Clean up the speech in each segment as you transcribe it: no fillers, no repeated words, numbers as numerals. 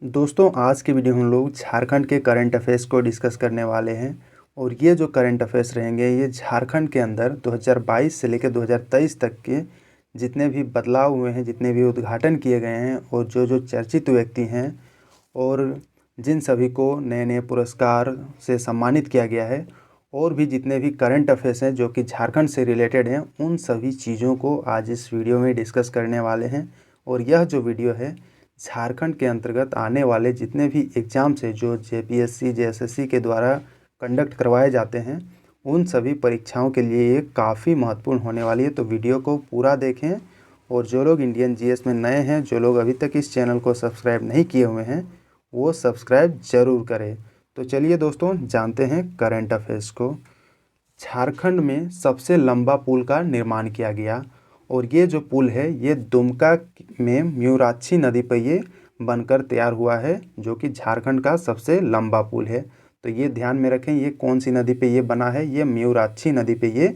दोस्तों, आज की वीडियो हम लोग झारखंड के करंट अफेयर्स को डिस्कस करने वाले हैं। और ये जो करंट अफेयर्स रहेंगे ये झारखंड के अंदर 2022 से लेकर 2023 तक के जितने भी बदलाव हुए हैं, जितने भी उद्घाटन किए गए हैं और जो जो चर्चित व्यक्ति हैं और जिन सभी को नए नए पुरस्कार से सम्मानित किया गया है और भी जितने भी करंट अफेयर्स हैं जो कि झारखंड से रिलेटेड हैं, उन सभी चीज़ों को आज इस वीडियो में डिस्कस करने वाले हैं। और यह जो वीडियो है झारखंड के अंतर्गत आने वाले जितने भी एग्ज़ाम्स हैं जो जेपीएससी जेएसएससी के द्वारा कंडक्ट करवाए जाते हैं, उन सभी परीक्षाओं के लिए ये काफ़ी महत्वपूर्ण होने वाली है। तो वीडियो को पूरा देखें। और जो लोग इंडियन जीएस में नए हैं, जो लोग अभी तक इस चैनल को सब्सक्राइब नहीं किए हुए हैं, वो सब्सक्राइब ज़रूर करें। तो चलिए दोस्तों, जानते हैं करंट अफेयर्स को। झारखंड में सबसे लंबा पुल का निर्माण किया गया और ये जो पुल है ये दुमका में म्यूराक्षी नदी पर ये बनकर तैयार हुआ है, जो कि झारखंड का सबसे लंबा पुल है। तो ये ध्यान में रखें, ये कौन सी नदी पे ये बना है, ये म्यूराक्षी नदी पे ये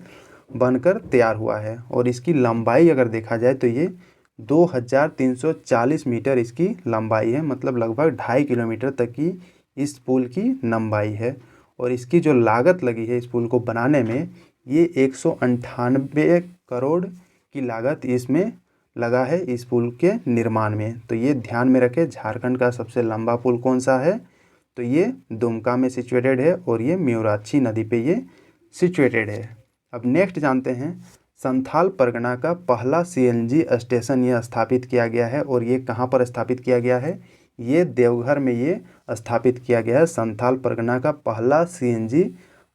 बनकर तैयार हुआ है। और इसकी लंबाई अगर देखा जाए तो ये 2340 मीटर इसकी लंबाई है, मतलब लगभग 2.5 किलोमीटर तक की इस पुल की लंबाई है। और इसकी जो लागत लगी है इस पुल को बनाने में, ये 198 करोड़ की लागत इसमें लगा है इस पुल के निर्माण में। तो ये ध्यान में रखें, झारखंड का सबसे लंबा पुल कौन सा है, तो ये दुमका में सिचुएटेड है और ये म्यूराक्षी नदी पे ये सिचुएटेड है। अब नेक्स्ट जानते हैं, संथाल परगना का पहला सीएनजी स्टेशन ये स्थापित किया गया है। और ये कहाँ पर स्थापित किया गया है, ये देवघर में ये स्थापित किया गया है। संथाल परगना का पहला सीएनजी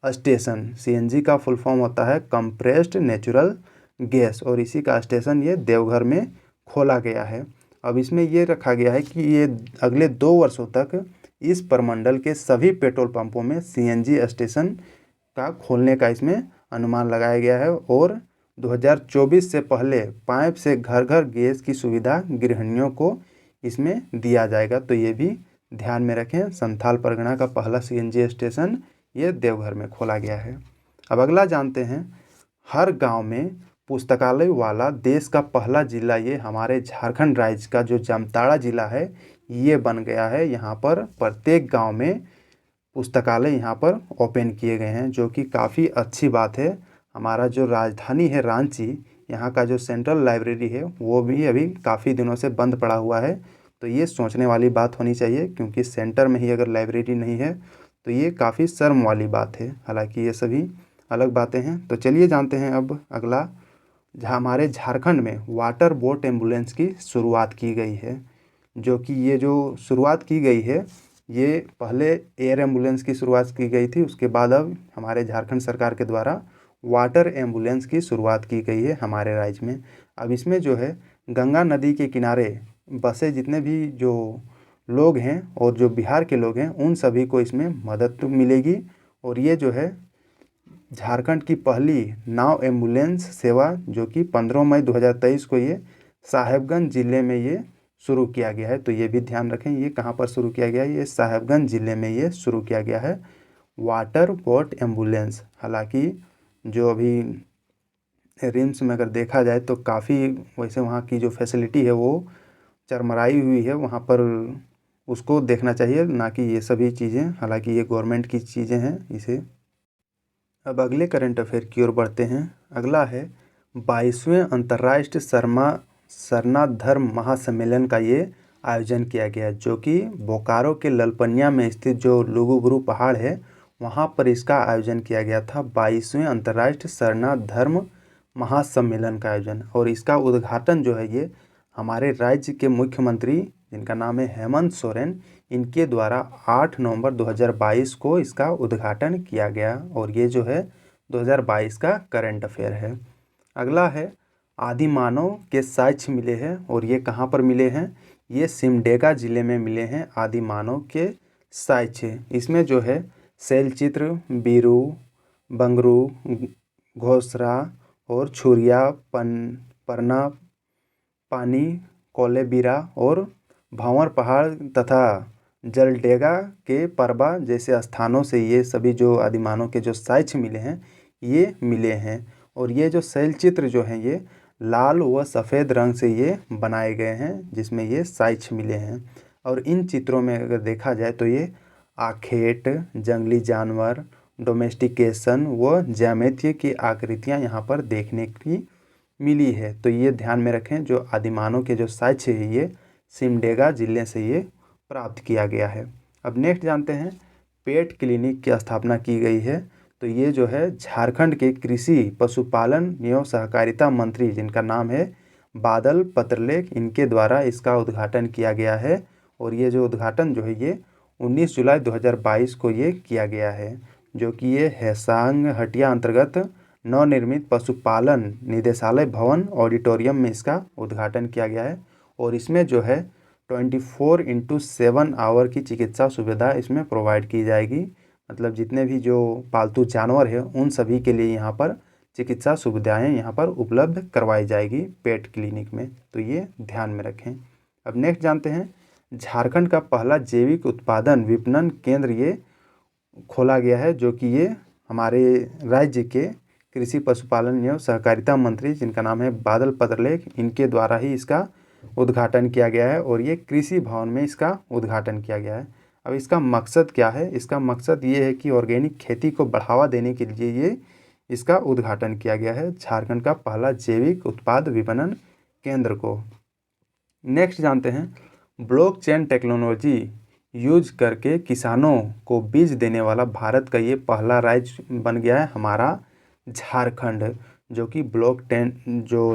स्टेशन, सीएनजी का फुल फॉर्म होता है कंप्रेस्ड नेचुरल गैस, और इसी का स्टेशन ये देवघर में खोला गया है। अब इसमें ये रखा गया है कि ये अगले 2 वर्षों तक इस प्रमंडल के सभी पेट्रोल पंपों में सीएनजी स्टेशन का खोलने का इसमें अनुमान लगाया गया है। और 2024 से पहले पाइप से घर घर गैस की सुविधा गृहिणियों को इसमें दिया जाएगा। तो ये भी ध्यान में रखें, संथाल परगना का पहला सीएनजी स्टेशन ये देवघर में खोला गया है। अब अगला जानते हैं, हर गांव में पुस्तकालय वाला देश का पहला ज़िला ये हमारे झारखंड राज्य का जो जामताड़ा ज़िला है ये बन गया है। यहाँ पर प्रत्येक गांव में पुस्तकालय यहाँ पर ओपन किए गए हैं, जो कि काफ़ी अच्छी बात है। हमारा जो राजधानी है रांची, यहाँ का जो सेंट्रल लाइब्रेरी है वो भी अभी काफ़ी दिनों से बंद पड़ा हुआ है। तो ये सोचने वाली बात होनी चाहिए, क्योंकि सेंटर में ही अगर लाइब्रेरी नहीं है तो ये काफ़ी शर्म वाली बात है। हालांकि ये सभी अलग बातें हैं। तो चलिए जानते हैं अब अगला, जहाँ हमारे झारखंड में वाटर बोट एम्बुलेंस की शुरुआत की गई है। जो कि ये जो शुरुआत की गई है, ये पहले एयर एम्बुलेंस की शुरुआत की गई थी, उसके बाद अब हमारे झारखंड सरकार के द्वारा वाटर एम्बुलेंस की शुरुआत की गई है हमारे राज्य में। अब इसमें जो है गंगा नदी के किनारे बसे जितने भी जो लोग हैं और जो बिहार के लोग हैं, उन सभी को इसमें मदद मिलेगी। और ये जो है झारखंड की पहली नाव एम्बुलेंस सेवा, जो कि 15 मई 2023 को ये साहेबगंज ज़िले में ये शुरू किया गया है। तो ये भी ध्यान रखें, ये कहाँ पर शुरू किया गया है, ये साहेबगंज ज़िले में ये शुरू किया गया है वाटर बोट एम्बुलेंस। हालांकि जो अभी रिम्स में अगर देखा जाए तो काफ़ी वैसे वहाँ की जो फैसिलिटी है वो चरमराई हुई है, वहाँ पर उसको देखना चाहिए, ना कि ये सभी चीज़ें। हालांकि ये गवर्नमेंट की चीज़ें हैं इसे। अब अगले करंट अफेयर की ओर बढ़ते हैं। अगला है 22वें अंतर्राष्ट्रीय सरना धर्म महासम्मेलन का ये आयोजन किया गया, जो कि बोकारो के ललपनिया में स्थित जो लुगुबुरु पहाड़ है वहाँ पर इसका आयोजन किया गया था। 22वें अंतर्राष्ट्रीय सरना धर्म महासम्मेलन का आयोजन, और इसका उद्घाटन जो है ये हमारे राज्य के मुख्यमंत्री, जिनका नाम है हेमंत सोरेन, इनके द्वारा 8 नवंबर 2022 को इसका उद्घाटन किया गया। और ये जो है 2022 का करंट अफेयर है। अगला है, आदिमानव के साक्ष्य मिले हैं, और ये कहाँ पर मिले हैं, ये सिमडेगा ज़िले में मिले हैं आदिमानव के साक्ष्य। इसमें जो है शैलचित्र, बीरू, बंगरू, घोसरा और छुरिया, परना, पानी, कोलेबिरा और भांवर पहाड़ तथा जलडेगा के परबा जैसे स्थानों से ये सभी जो आदिमानव के जो साक्ष्य मिले हैं ये मिले हैं। और ये जो शैलचित्र जो हैं ये लाल व सफ़ेद रंग से ये बनाए गए हैं, जिसमें ये साक्ष्य मिले हैं। और इन चित्रों में अगर देखा जाए तो ये आखेट, जंगली जानवर, डोमेस्टिकेशन व ज्यामिति की आकृतियाँ यहाँ पर देखने की मिली है। तो ये ध्यान में रखें, जो आदिमानव के जो साक्ष्य है ये सिमडेगा जिले से ये प्राप्त किया गया है। अब नेक्स्ट जानते हैं पेट क्लिनिक की स्थापना की गई है। तो ये जो है झारखंड के कृषि पशुपालन एवं सहकारिता मंत्री जिनका नाम है बादल पत्रलेख, इनके द्वारा इसका उद्घाटन किया गया है। और ये जो उद्घाटन जो है ये 19 जुलाई 2022 को ये किया गया है, जो कि ये हैसांग हटिया अंतर्गत नवनिर्मित पशुपालन निदेशालय भवन ऑडिटोरियम में इसका उद्घाटन किया गया है। और इसमें जो है 24/7 आवर की चिकित्सा सुविधा इसमें प्रोवाइड की जाएगी। मतलब जितने भी जो पालतू जानवर हैं उन सभी के लिए यहाँ पर चिकित्सा सुविधाएं यहाँ पर उपलब्ध करवाई जाएगी पेट क्लिनिक में। तो ये ध्यान में रखें। अब नेक्स्ट जानते हैं झारखंड का पहला जैविक उत्पादन विपणन केंद्र ये खोला गया है, जो कि ये हमारे राज्य के कृषि पशुपालन एवं सहकारिता मंत्री जिनका नाम है बादल पत्रलेख, इनके द्वारा ही इसका उद्घाटन किया गया है। और ये कृषि भवन में इसका उद्घाटन किया गया है। अब इसका मकसद क्या है? इसका मकसद ये है कि ऑर्गेनिक खेती को बढ़ावा देने के लिए ये इसका उद्घाटन किया गया है, झारखंड का पहला जैविक उत्पाद विपणन केंद्र को। नेक्स्ट जानते हैं ब्लॉकचेन टेक्नोलॉजी यूज करके किसानों को बीज देने वाला भारत का ये पहला राज्य बन गया है हमारा झारखंड, जो कि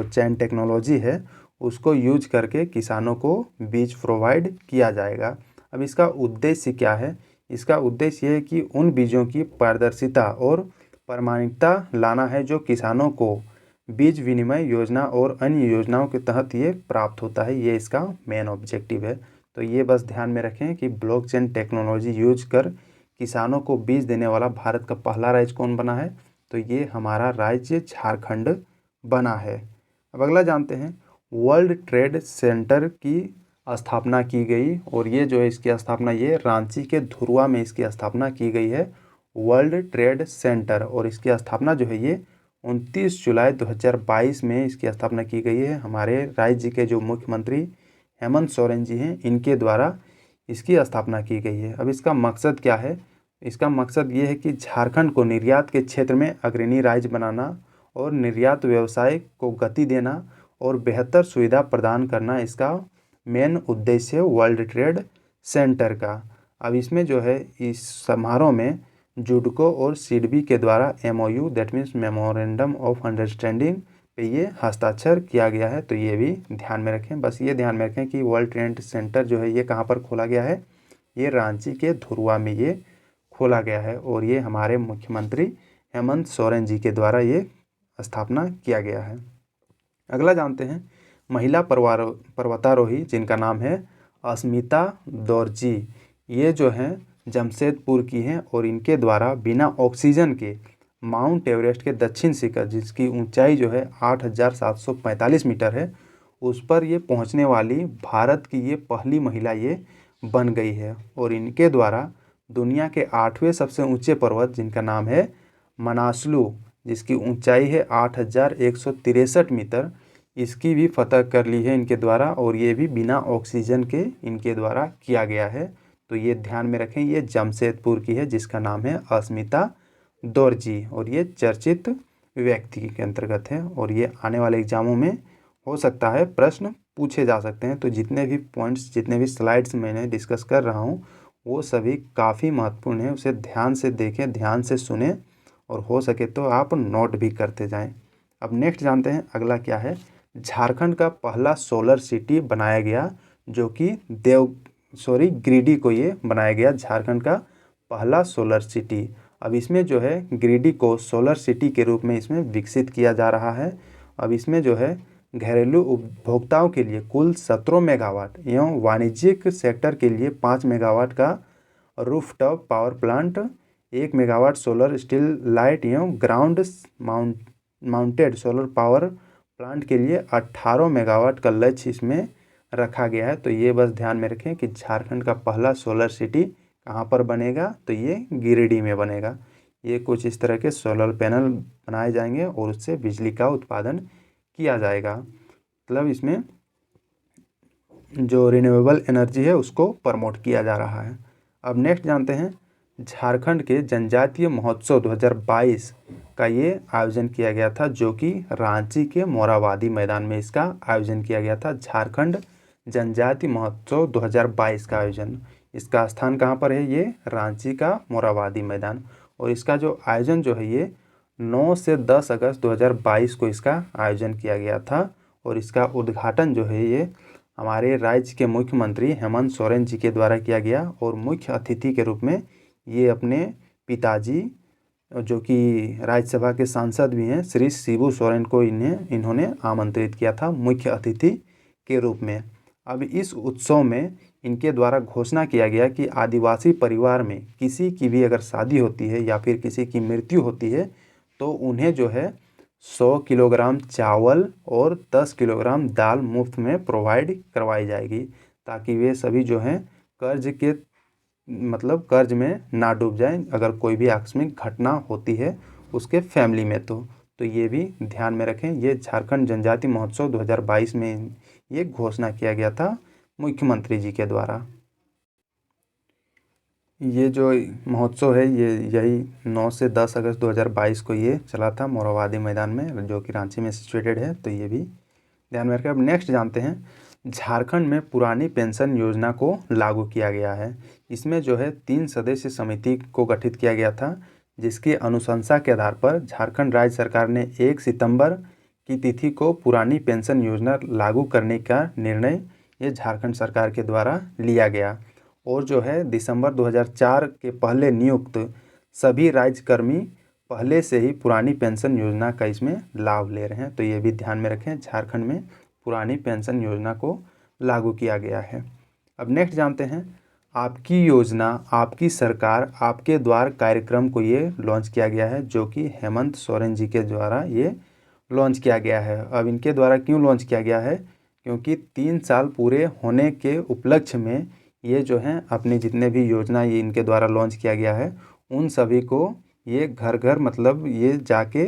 चेन टेक्नोलॉजी है उसको यूज करके किसानों को बीज प्रोवाइड किया जाएगा। अब इसका उद्देश्य क्या है? इसका उद्देश्य ये है कि उन बीजों की पारदर्शिता और प्रामाणिकता लाना है जो किसानों को बीज विनिमय योजना और अन्य योजनाओं के तहत ये प्राप्त होता है। ये इसका मेन ऑब्जेक्टिव है। तो ये बस ध्यान में रखें कि ब्लॉकचेन टेक्नोलॉजी यूज कर किसानों को बीज देने वाला भारत का पहला राज्य कौन बना है? तो ये हमारा राज्य झारखंड बना है। अब अगला जानते हैं वर्ल्ड ट्रेड सेंटर की स्थापना की गई। और ये जो है इसकी स्थापना ये रांची के धुर्वा में इसकी स्थापना की गई है, वर्ल्ड ट्रेड सेंटर। और इसकी स्थापना जो है ये 29 जुलाई 2022 में इसकी स्थापना की गई है। हमारे राज्य के जो मुख्यमंत्री हेमंत सोरेन जी हैं इनके द्वारा इसकी स्थापना की गई है। अब इसका मकसद क्या है? इसका मकसद ये है कि झारखंड को निर्यात के क्षेत्र में अग्रणी राज्य बनाना और निर्यात व्यवसाय को गति देना और बेहतर सुविधा प्रदान करना इसका मेन उद्देश्य है वर्ल्ड ट्रेड सेंटर का। अब इसमें जो है इस समारोह में जुडको और सिडबी के द्वारा MOU that means memorandum of understanding पे ये हस्ताक्षर किया गया है। तो ये भी ध्यान में रखें। बस ये ध्यान में रखें कि वर्ल्ड ट्रेड सेंटर जो है ये कहाँ पर खोला गया है? ये रांची के धुर्वा में ये खोला गया है। और ये हमारे मुख्यमंत्री हेमंत सोरेन जी के द्वारा ये स्थापना किया गया है। अगला जानते हैं महिला पर्वतारोही जिनका नाम है अस्मिता दौरजी। ये जो हैं जमशेदपुर की हैं और इनके द्वारा बिना ऑक्सीजन के माउंट एवरेस्ट के दक्षिण शिखर जिसकी ऊंचाई जो है 8,745 मीटर है उस पर ये पहुंचने वाली भारत की ये पहली महिला ये बन गई है। और इनके द्वारा दुनिया के 8वें सबसे ऊंचे पर्वत जिनका नाम है मनासलू जिसकी ऊंचाई है 8,163 मीटर, इसकी भी फतह कर ली है इनके द्वारा। और ये भी बिना ऑक्सीजन के इनके द्वारा किया गया है। तो ये ध्यान में रखें, ये जमशेदपुर की है जिसका नाम है अस्मिता दौरजी और ये चर्चित व्यक्ति के अंतर्गत है। और ये आने वाले एग्जामों में हो सकता है प्रश्न पूछे जा सकते हैं। तो जितने भी पॉइंट्स जितने भी स्लाइड्स मैंने डिस्कस कर रहा हूँ वो सभी काफ़ी महत्वपूर्ण है, उसे ध्यान से देखें, ध्यान से सुने और हो सके तो आप नोट भी करते जाएं। अब नेक्स्ट जानते हैं अगला क्या है। झारखंड का पहला सोलर सिटी बनाया गया जो कि गिरिडीह को ये बनाया गया झारखंड का पहला सोलर सिटी। अब इसमें जो है गिरिडीह को सोलर सिटी के रूप में इसमें विकसित किया जा रहा है। अब इसमें जो है घरेलू उपभोक्ताओं के लिए कुल 17 मेगावाट एवं वाणिज्यिक सेक्टर के लिए 5 मेगावाट का rooftop power plant, 1 megawatt solar steel light एवं ground mounted solar power plant के लिए 18 मेगावाट का लक्ष्य इसमें रखा गया है। तो ये बस ध्यान में रखें कि झारखंड का पहला सोलर सिटी कहाँ पर बनेगा? तो ये गिरिडीह में बनेगा। ये कुछ इस तरह के सोलर पैनल बनाए जाएंगे और उससे बिजली का उत्पादन किया जाएगा। मतलब इसमें जो रिन्यूएबल एनर्जी है उसको प्रमोट किया जा रहा है। अब नेक्स्ट जानते हैं झारखंड के जनजातीय महोत्सव 2022 का ये आयोजन किया गया था, जो कि रांची के मोरहाबादी मैदान में इसका आयोजन किया गया था। झारखंड जनजातीय महोत्सव 2022 का आयोजन, इसका स्थान कहाँ पर है? ये रांची का मोरहाबादी मैदान। और इसका जो आयोजन जो है ये 9 से 10 अगस्त 2022 को इसका आयोजन किया गया था। और इसका उद्घाटन जो है ये हमारे राज्य के मुख्यमंत्री हेमंत सोरेन जी के द्वारा किया गया। और मुख्य अतिथि के रूप में ये अपने पिताजी, जो कि राज्यसभा के सांसद भी हैं, श्री शिबू सोरेन को इन्होंने आमंत्रित किया था मुख्य अतिथि के रूप में। अब इस उत्सव में इनके द्वारा घोषणा किया गया कि आदिवासी परिवार में किसी की भी अगर शादी होती है या फिर किसी की मृत्यु होती है तो उन्हें जो है 100 किलोग्राम चावल और 10 किलोग्राम दाल मुफ्त में प्रोवाइड करवाई जाएगी, ताकि वे सभी जो हैं कर्ज में ना डूब जाएं अगर कोई भी आकस्मिक घटना होती है उसके फैमिली में। तो ये भी ध्यान में रखें। ये झारखंड जनजाति महोत्सव 2022 में ये घोषणा किया गया था मुख्यमंत्री जी के द्वारा। ये जो महोत्सव है ये यही 9 से 10 अगस्त 2022 को ये चला था मोरहाबादी मैदान में, जो कि रांची में सिचुएटेड है। तो ये भी ध्यान में रखें। अब नेक्स्ट जानते हैं झारखंड में पुरानी पेंशन योजना को लागू किया गया है। इसमें जो है 3 सदस्य समिति को गठित किया गया था, जिसकी अनुशंसा के आधार पर झारखंड राज्य सरकार ने 1 सितंबर की तिथि को पुरानी पेंशन योजना लागू करने का निर्णय ये झारखंड सरकार के द्वारा लिया गया। और जो है दिसंबर 2004 के पहले नियुक्त सभी राज्यकर्मी पहले से ही पुरानी पेंशन योजना का इसमें लाभ ले रहे हैं। तो ये भी ध्यान में रखें, झारखंड में पुरानी पेंशन योजना को लागू किया गया है। अब नेक्स्ट जानते हैं आपकी योजना आपकी सरकार आपके द्वार कार्यक्रम को ये लॉन्च किया गया है, जो कि हेमंत सोरेन जी के द्वारा ये लॉन्च किया गया है। अब इनके द्वारा क्यों लॉन्च किया गया है? क्योंकि 3 साल पूरे होने के उपलक्ष्य में ये जो हैं अपनी जितने भी योजना ये इनके द्वारा लॉन्च किया गया है उन सभी को ये घर घर ये जाके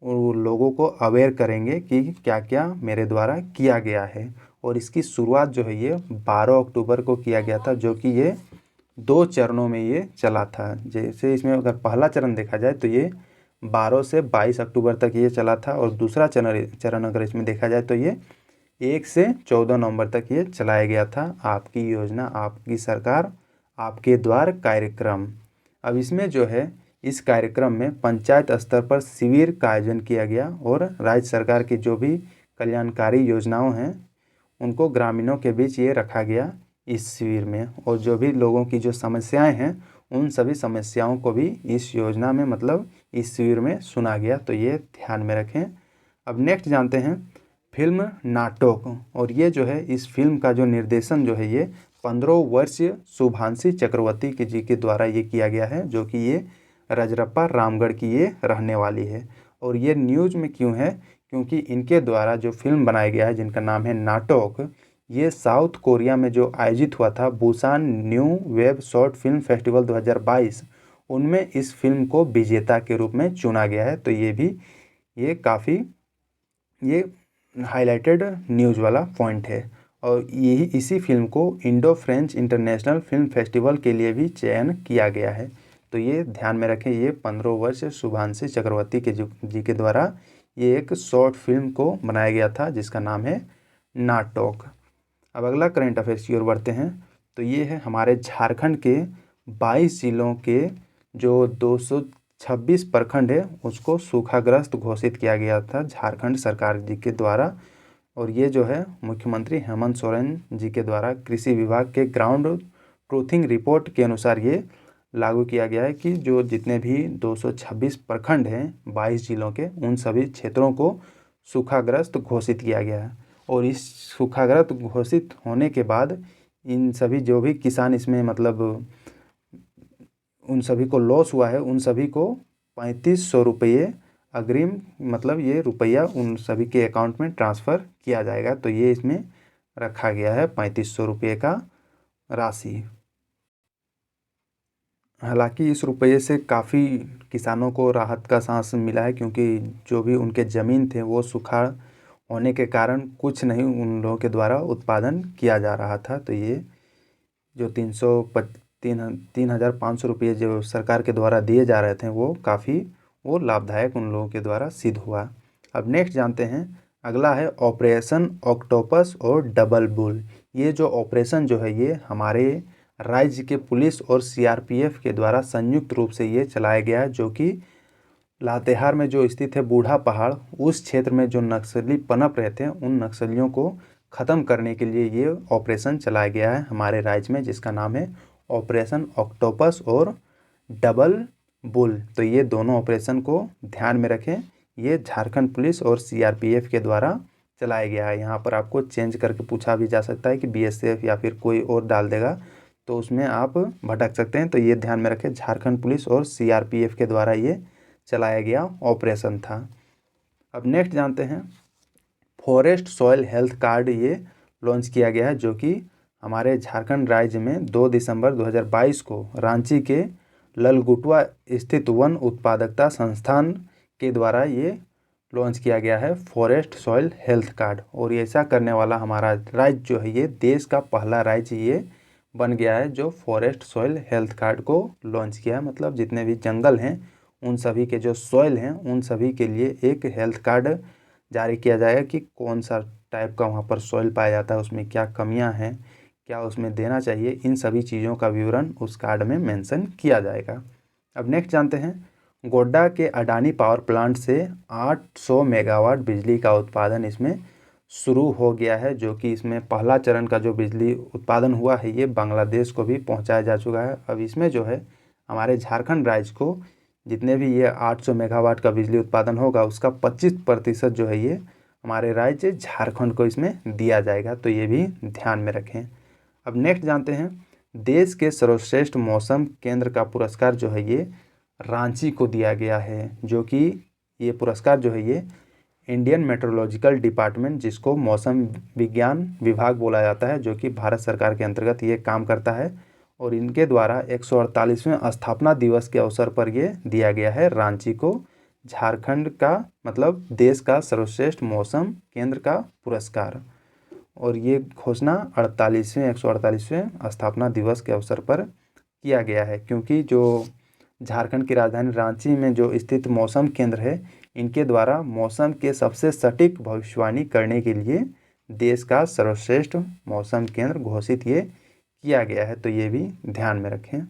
लोगों को अवेयर करेंगे कि क्या क्या मेरे द्वारा किया गया है। और इसकी शुरुआत जो है ये 12 अक्टूबर को किया गया था, जो कि ये 2 चरणों में ये चला था। जैसे इसमें अगर पहला चरण देखा जाए तो ये 12 से 22 अक्टूबर तक ये चला था, और दूसरा चरण अगर इसमें देखा जाए तो ये 1 से 14 नवंबर तक ये चलाया गया था। आपकी योजना आपकी सरकार आपके द्वार कार्यक्रम। अब इसमें जो है इस कार्यक्रम में पंचायत स्तर पर शिविर का आयोजन किया गया, और राज्य सरकार की जो भी कल्याणकारी योजनाओं हैं उनको ग्रामीणों के बीच ये रखा गया इस शिविर में। और जो भी लोगों की जो समस्याएं हैं उन सभी समस्याओं को भी इस योजना में इस शिविर में सुना गया। तो ये ध्यान में रखें। अब नेक्स्ट जानते हैं फिल्म नाटक। और ये जो है इस फिल्म का जो निर्देशन जो है ये 15 वर्षीय शुभांशी चक्रवर्ती जी के द्वारा ये किया गया है, जो कि ये रजरप्पा रामगढ़ की ये रहने वाली है। और ये न्यूज़ में क्यों है? क्योंकि इनके द्वारा जो फिल्म बनाया गया है जिनका नाम है नाटक, ये साउथ कोरिया में जो आयोजित हुआ था Busan new web short film festival 2022, उनमें इस फिल्म को विजेता के रूप में चुना गया है। तो ये भी ये काफ़ी ये हाईलाइटेड न्यूज़ वाला पॉइंट है। और यही इसी फिल्म को Indo French international film festival के लिए भी चयन किया गया है। तो ये ध्यान में रखें, ये 15 वर्ष शुभांशी चक्रवर्ती जी के द्वारा ये एक शॉर्ट फिल्म को बनाया गया था जिसका नाम है नाटक। अब अगला करंट अफेयर्स की ओर बढ़ते हैं। तो ये है हमारे झारखंड के 22 जिलों के जो 226 प्रखंड है उसको सूखाग्रस्त घोषित किया गया था झारखंड सरकार जी के द्वारा। और ये जो है मुख्यमंत्री हेमंत सोरेन जी के द्वारा कृषि विभाग के ग्राउंड ट्रूथिंग रिपोर्ट के अनुसार ये लागू किया गया है कि जो जितने भी 226 प्रखंड हैं 22 जिलों के, उन सभी क्षेत्रों को सूखाग्रस्त घोषित किया गया है। और इस सूखाग्रस्त घोषित होने के बाद इन सभी जो भी किसान इसमें उन सभी को लॉस हुआ है उन सभी को 3500 रुपये अग्रिम ये रुपया उन सभी के अकाउंट में ट्रांसफ़र किया जाएगा। तो ये इसमें रखा गया है 3500 रुपये का राशि। हालांकि इस रुपये से काफ़ी किसानों को राहत का सांस मिला है, क्योंकि जो भी उनके ज़मीन थे वो सूखा होने के कारण कुछ नहीं उन लोगों के द्वारा उत्पादन किया जा रहा था। तो ये जो 3,500 रुपये जो सरकार के द्वारा दिए जा रहे थे वो लाभदायक उन लोगों के द्वारा सिद्ध हुआ। अब नेक्स्ट जानते हैं, अगला है ऑपरेशन ऑक्टोपस और डबल बुल। ये जो ऑपरेशन जो है ये हमारे राज्य के पुलिस और सीआरपीएफ के द्वारा संयुक्त रूप से ये चलाया गया है, जो कि लातेहार में जो स्थित है बूढ़ा पहाड़, उस क्षेत्र में जो नक्सली पनप रहे थे उन नक्सलियों को ख़त्म करने के लिए ये ऑपरेशन चलाया गया है हमारे राज्य में, जिसका नाम है ऑपरेशन ऑक्टोपस और डबल बुल। तो ये दोनों ऑपरेशन को ध्यान में रखें, ये झारखंड पुलिस और सीआरपीएफ के द्वारा चलाया गया है। यहाँ पर आपको चेंज करके पूछा भी जा सकता है कि बीएसएफ या फिर कोई और डाल देगा, तो उसमें आप भटक सकते हैं। तो ये ध्यान में रखें, झारखंड पुलिस और सीआरपीएफ के द्वारा ये चलाया गया ऑपरेशन था। अब नेक्स्ट जानते हैं, फॉरेस्ट सॉइल हेल्थ कार्ड ये लॉन्च किया गया है, जो कि हमारे झारखंड राज्य में 2 दिसंबर 2022 को रांची के ललगुटवा स्थित वन उत्पादकता संस्थान के द्वारा ये लॉन्च किया गया है फॉरेस्ट सॉइल हेल्थ कार्ड। और ऐसा करने वाला हमारा राज्य जो है ये देश का पहला राज्य ये बन गया है जो फॉरेस्ट सॉइल हेल्थ कार्ड को लॉन्च किया है। मतलब जितने भी जंगल हैं उन सभी के जो सॉइल हैं उन सभी के लिए एक हेल्थ कार्ड जारी किया जाएगा कि कौन सा टाइप का वहाँ पर सॉइल पाया जाता है, उसमें क्या कमियां हैं, क्या उसमें देना चाहिए, इन सभी चीज़ों का विवरण उस कार्ड में मेंशन किया जाएगा। अब नेक्स्ट जानते हैं, गोड्डा के अडानी पावर प्लांट से 800 मेगावाट बिजली का उत्पादन इसमें शुरू हो गया है, जो कि इसमें पहला चरण का जो बिजली उत्पादन हुआ है ये बांग्लादेश को भी पहुंचाया जा चुका है। अब इसमें जो है हमारे झारखंड राज्य को जितने भी ये 800 मेगावाट का बिजली उत्पादन होगा उसका 25% जो है ये हमारे राज्य झारखंड को इसमें दिया जाएगा। तो ये भी ध्यान में रखें। अब नेक्स्ट जानते हैं, देश के सर्वश्रेष्ठ मौसम केंद्र का पुरस्कार जो है ये रांची को दिया गया है, जो कि ये पुरस्कार जो है ये इंडियन मेट्रोलॉजिकल डिपार्टमेंट, जिसको मौसम विज्ञान विभाग बोला जाता है, जो कि भारत सरकार के अंतर्गत ये काम करता है, और इनके द्वारा 148वें स्थापना दिवस के अवसर पर ये दिया गया है रांची को झारखंड का मतलब देश का सर्वश्रेष्ठ मौसम केंद्र का पुरस्कार। और ये घोषणा 148वें स्थापना दिवस के अवसर पर किया गया है, क्योंकि जो झारखंड की राजधानी रांची में जो स्थित मौसम केंद्र है इनके द्वारा मौसम के सबसे सटीक भविष्यवाणी करने के लिए देश का सर्वश्रेष्ठ मौसम केंद्र घोषित ये किया गया है। तो ये भी ध्यान में रखें।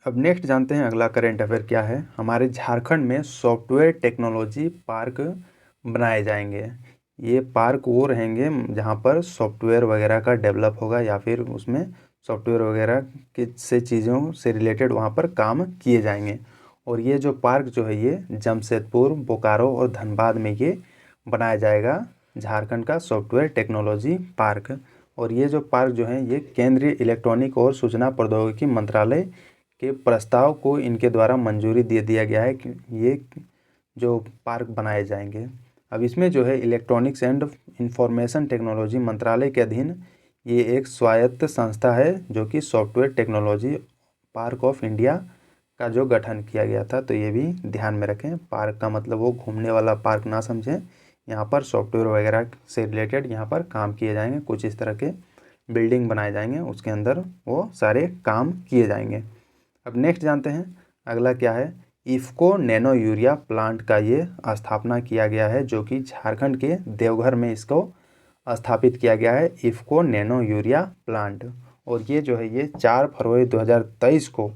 अब नेक्स्ट जानते हैं अगला करेंट अफेयर क्या है। हमारे झारखंड में सॉफ्टवेयर टेक्नोलॉजी पार्क बनाए जाएंगे। ये पार्क वो रहेंगे जहाँ पर सॉफ्टवेयर वगैरह का डेवलप होगा या फिर उसमें सॉफ्टवेयर वगैरह के से चीज़ों से रिलेटेड वहाँ पर काम किए जाएंगे। और ये जो पार्क जो है ये जमशेदपुर, बोकारो और धनबाद में ये बनाया जाएगा, झारखंड का सॉफ्टवेयर टेक्नोलॉजी पार्क। और ये जो पार्क जो है ये केंद्रीय इलेक्ट्रॉनिक और सूचना प्रौद्योगिकी मंत्रालय के प्रस्ताव को इनके द्वारा मंजूरी दे दिया गया है कि ये जो पार्क बनाए जाएंगे। अब इसमें जो है इलेक्ट्रॉनिक्स एंड इंफॉर्मेशन टेक्नोलॉजी मंत्रालय के अधीन ये एक स्वायत्त संस्था है जो कि software technology park of India का जो गठन किया गया था। तो ये भी ध्यान में रखें, पार्क का मतलब वो घूमने वाला पार्क ना समझें, यहाँ पर सॉफ्टवेयर वगैरह से रिलेटेड यहाँ पर काम किए जाएंगे, कुछ इस तरह के बिल्डिंग बनाए जाएंगे, उसके अंदर वो सारे काम किए जाएंगे। अब नेक्स्ट जानते हैं अगला क्या है। इफ़को नैनो यूरिया प्लांट का ये स्थापना किया गया है, जो कि झारखंड के देवघर में इसको स्थापित किया गया है, इफ़को नैनो यूरिया प्लांट। और ये जो है ये 4 फरवरी 2023 को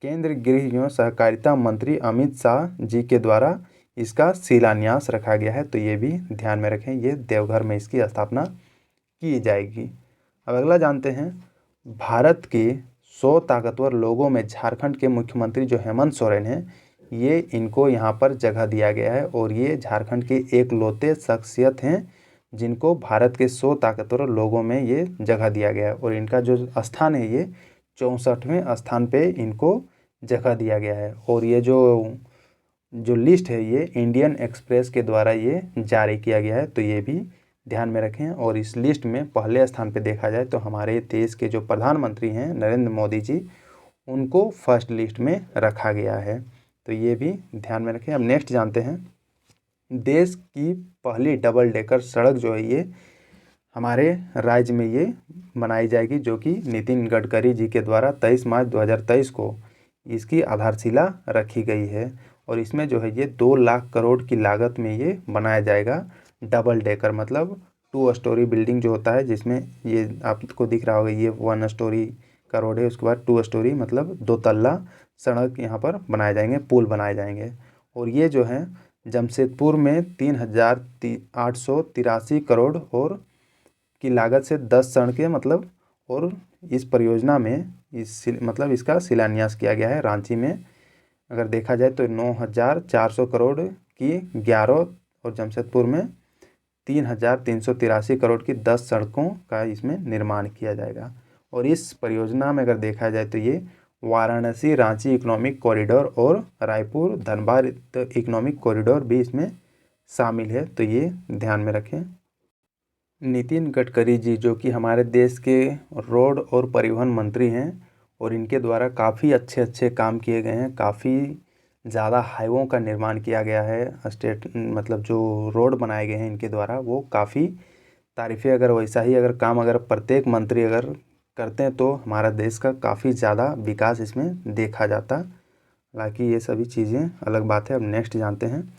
केंद्रीय गृह एवं सहकारिता मंत्री अमित शाह जी के द्वारा इसका शिलान्यास रखा गया है। तो ये भी ध्यान में रखें, ये देवघर में इसकी स्थापना की जाएगी। अब अगला जानते हैं, भारत के 100 ताकतवर लोगों में झारखंड के मुख्यमंत्री जो हेमंत सोरेन हैं ये इनको यहाँ पर जगह दिया गया है। और ये झारखंड के एकलौते शख्सियत हैं जिनको भारत के 100 ताकतवर लोगों में ये जगह दिया गया है। और इनका जो स्थान है ये 64वें स्थान पे इनको जगह दिया गया है। और ये जो लिस्ट है ये इंडियन एक्सप्रेस के द्वारा ये जारी किया गया है। तो ये भी ध्यान में रखें। और इस लिस्ट में पहले स्थान पे देखा जाए तो हमारे देश के जो प्रधानमंत्री हैं नरेंद्र मोदी जी, उनको फर्स्ट लिस्ट में रखा गया है। तो ये भी ध्यान में रखें। अब नेक्स्ट जानते हैं, देश की पहली डबल डेकर सड़क जो है ये हमारे राज्य में ये बनाई जाएगी, जो कि नितिन गडकरी जी के द्वारा 23 मार्च 2023 को इसकी आधारशिला रखी गई है। और इसमें जो है ये 2 लाख करोड़ की लागत में ये बनाया जाएगा डबल डेकर, मतलब 2 स्टोरी बिल्डिंग जो होता है, जिसमें ये आपको दिख रहा होगा ये 1 स्टोरी का रोड है, उसके बाद 2 स्टोरी मतलब 2 तल्ला सड़क यहाँ पर बनाए जाएंगे, पुल बनाए जाएंगे। और ये जो है जमशेदपुर में 3,883 करोड़ और की लागत से 10 सड़कें मतलब, और इस परियोजना में मतलब इसका शिलान्यास किया गया है। रांची में अगर देखा जाए तो 9,400 करोड़ की 11 और जमशेदपुर में 3,383 करोड़ की 10 सड़कों का इसमें निर्माण किया जाएगा। और इस परियोजना में अगर देखा जाए तो ये वाराणसी रांची इकोनॉमिक कॉरिडोर और रायपुर धनबाद इकोनॉमिक कॉरिडोर भी इसमें शामिल है, तो ये ध्यान में रखें। नितिन गडकरी जी जो कि हमारे देश के रोड और परिवहन मंत्री हैं, और इनके द्वारा काफ़ी अच्छे अच्छे काम किए गए हैं, काफ़ी ज़्यादा हाईवों का निर्माण किया गया है। स्टेट मतलब जो रोड बनाए गए हैं इनके द्वारा वो काफ़ी तारीफ़ें, अगर वैसा ही अगर काम अगर प्रत्येक मंत्री अगर करते हैं तो हमारा देश का काफ़ी ज़्यादा विकास इसमें देखा जाता। हालांकि ये सभी चीज़ें अलग बात है। अब नेक्स्ट जानते हैं,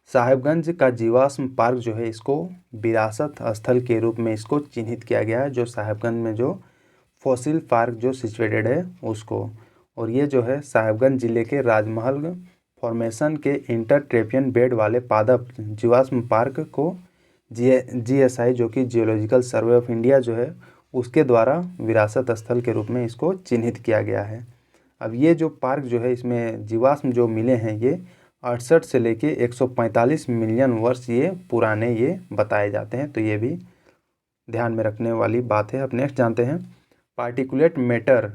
साहिबगंज का जीवाश्म पार्क जो है इसको विरासत स्थल के रूप में इसको चिन्हित किया गया है, जो साहिबगंज में जो फॉसिल पार्क जो सिचुएटेड है उसको। और ये जो है साहिबगंज ज़िले के राजमहल फॉर्मेशन के इंटरट्रेपियन बेड वाले पादप जीवाश्म पार्क को GSI जो कि जियोलॉजिकल सर्वे ऑफ इंडिया जो है उसके द्वारा विरासत स्थल के रूप में इसको चिन्हित किया गया है। अब ये जो पार्क जो है इसमें जीवाश्म जो मिले हैं ये 68 से लेके 145 मिलियन वर्ष ये पुराने ये बताए जाते हैं, तो ये भी ध्यान में रखने वाली बात है। अब नेक्स्ट जानते हैं, पार्टिकुलेट मैटर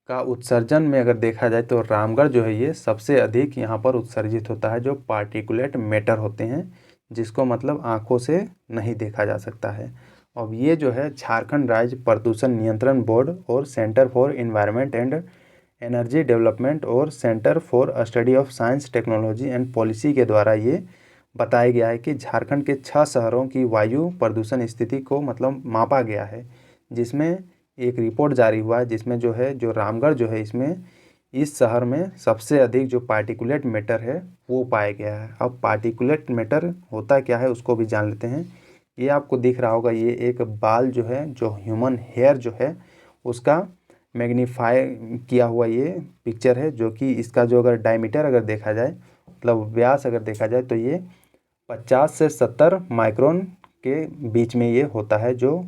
का उत्सर्जन में अगर देखा जाए तो रामगढ़ जो है ये सबसे अधिक यहाँ पर उत्सर्जित होता है, जो पार्टिकुलेट मैटर होते हैं जिसको मतलब आँखों से नहीं देखा जा सकता है। अब ये जो है झारखंड राज्य प्रदूषण नियंत्रण बोर्ड और centre for environment and energy development और centre for study of science technology and policy के द्वारा ये बताया गया है कि झारखंड के 6 शहरों की वायु प्रदूषण स्थिति को मतलब मापा गया है, जिसमें एक रिपोर्ट जारी हुआ है, जिसमें जो है जो रामगढ़ जो है इसमें इस शहर में सबसे अधिक जो पार्टिकुलेट मैटर है वो पाया गया है। अब पार्टिकुलेट मैटर होता क्या है उसको भी जान लेते हैं। ये आपको दिख रहा होगा, ये एक बाल जो है जो ह्यूमन हेयर जो है उसका मैग्नीफाई किया हुआ ये पिक्चर है, जो कि इसका जो अगर डायमीटर अगर देखा जाए मतलब व्यास अगर देखा जाए तो ये 50 से 70 माइक्रोन के बीच में ये होता है, जो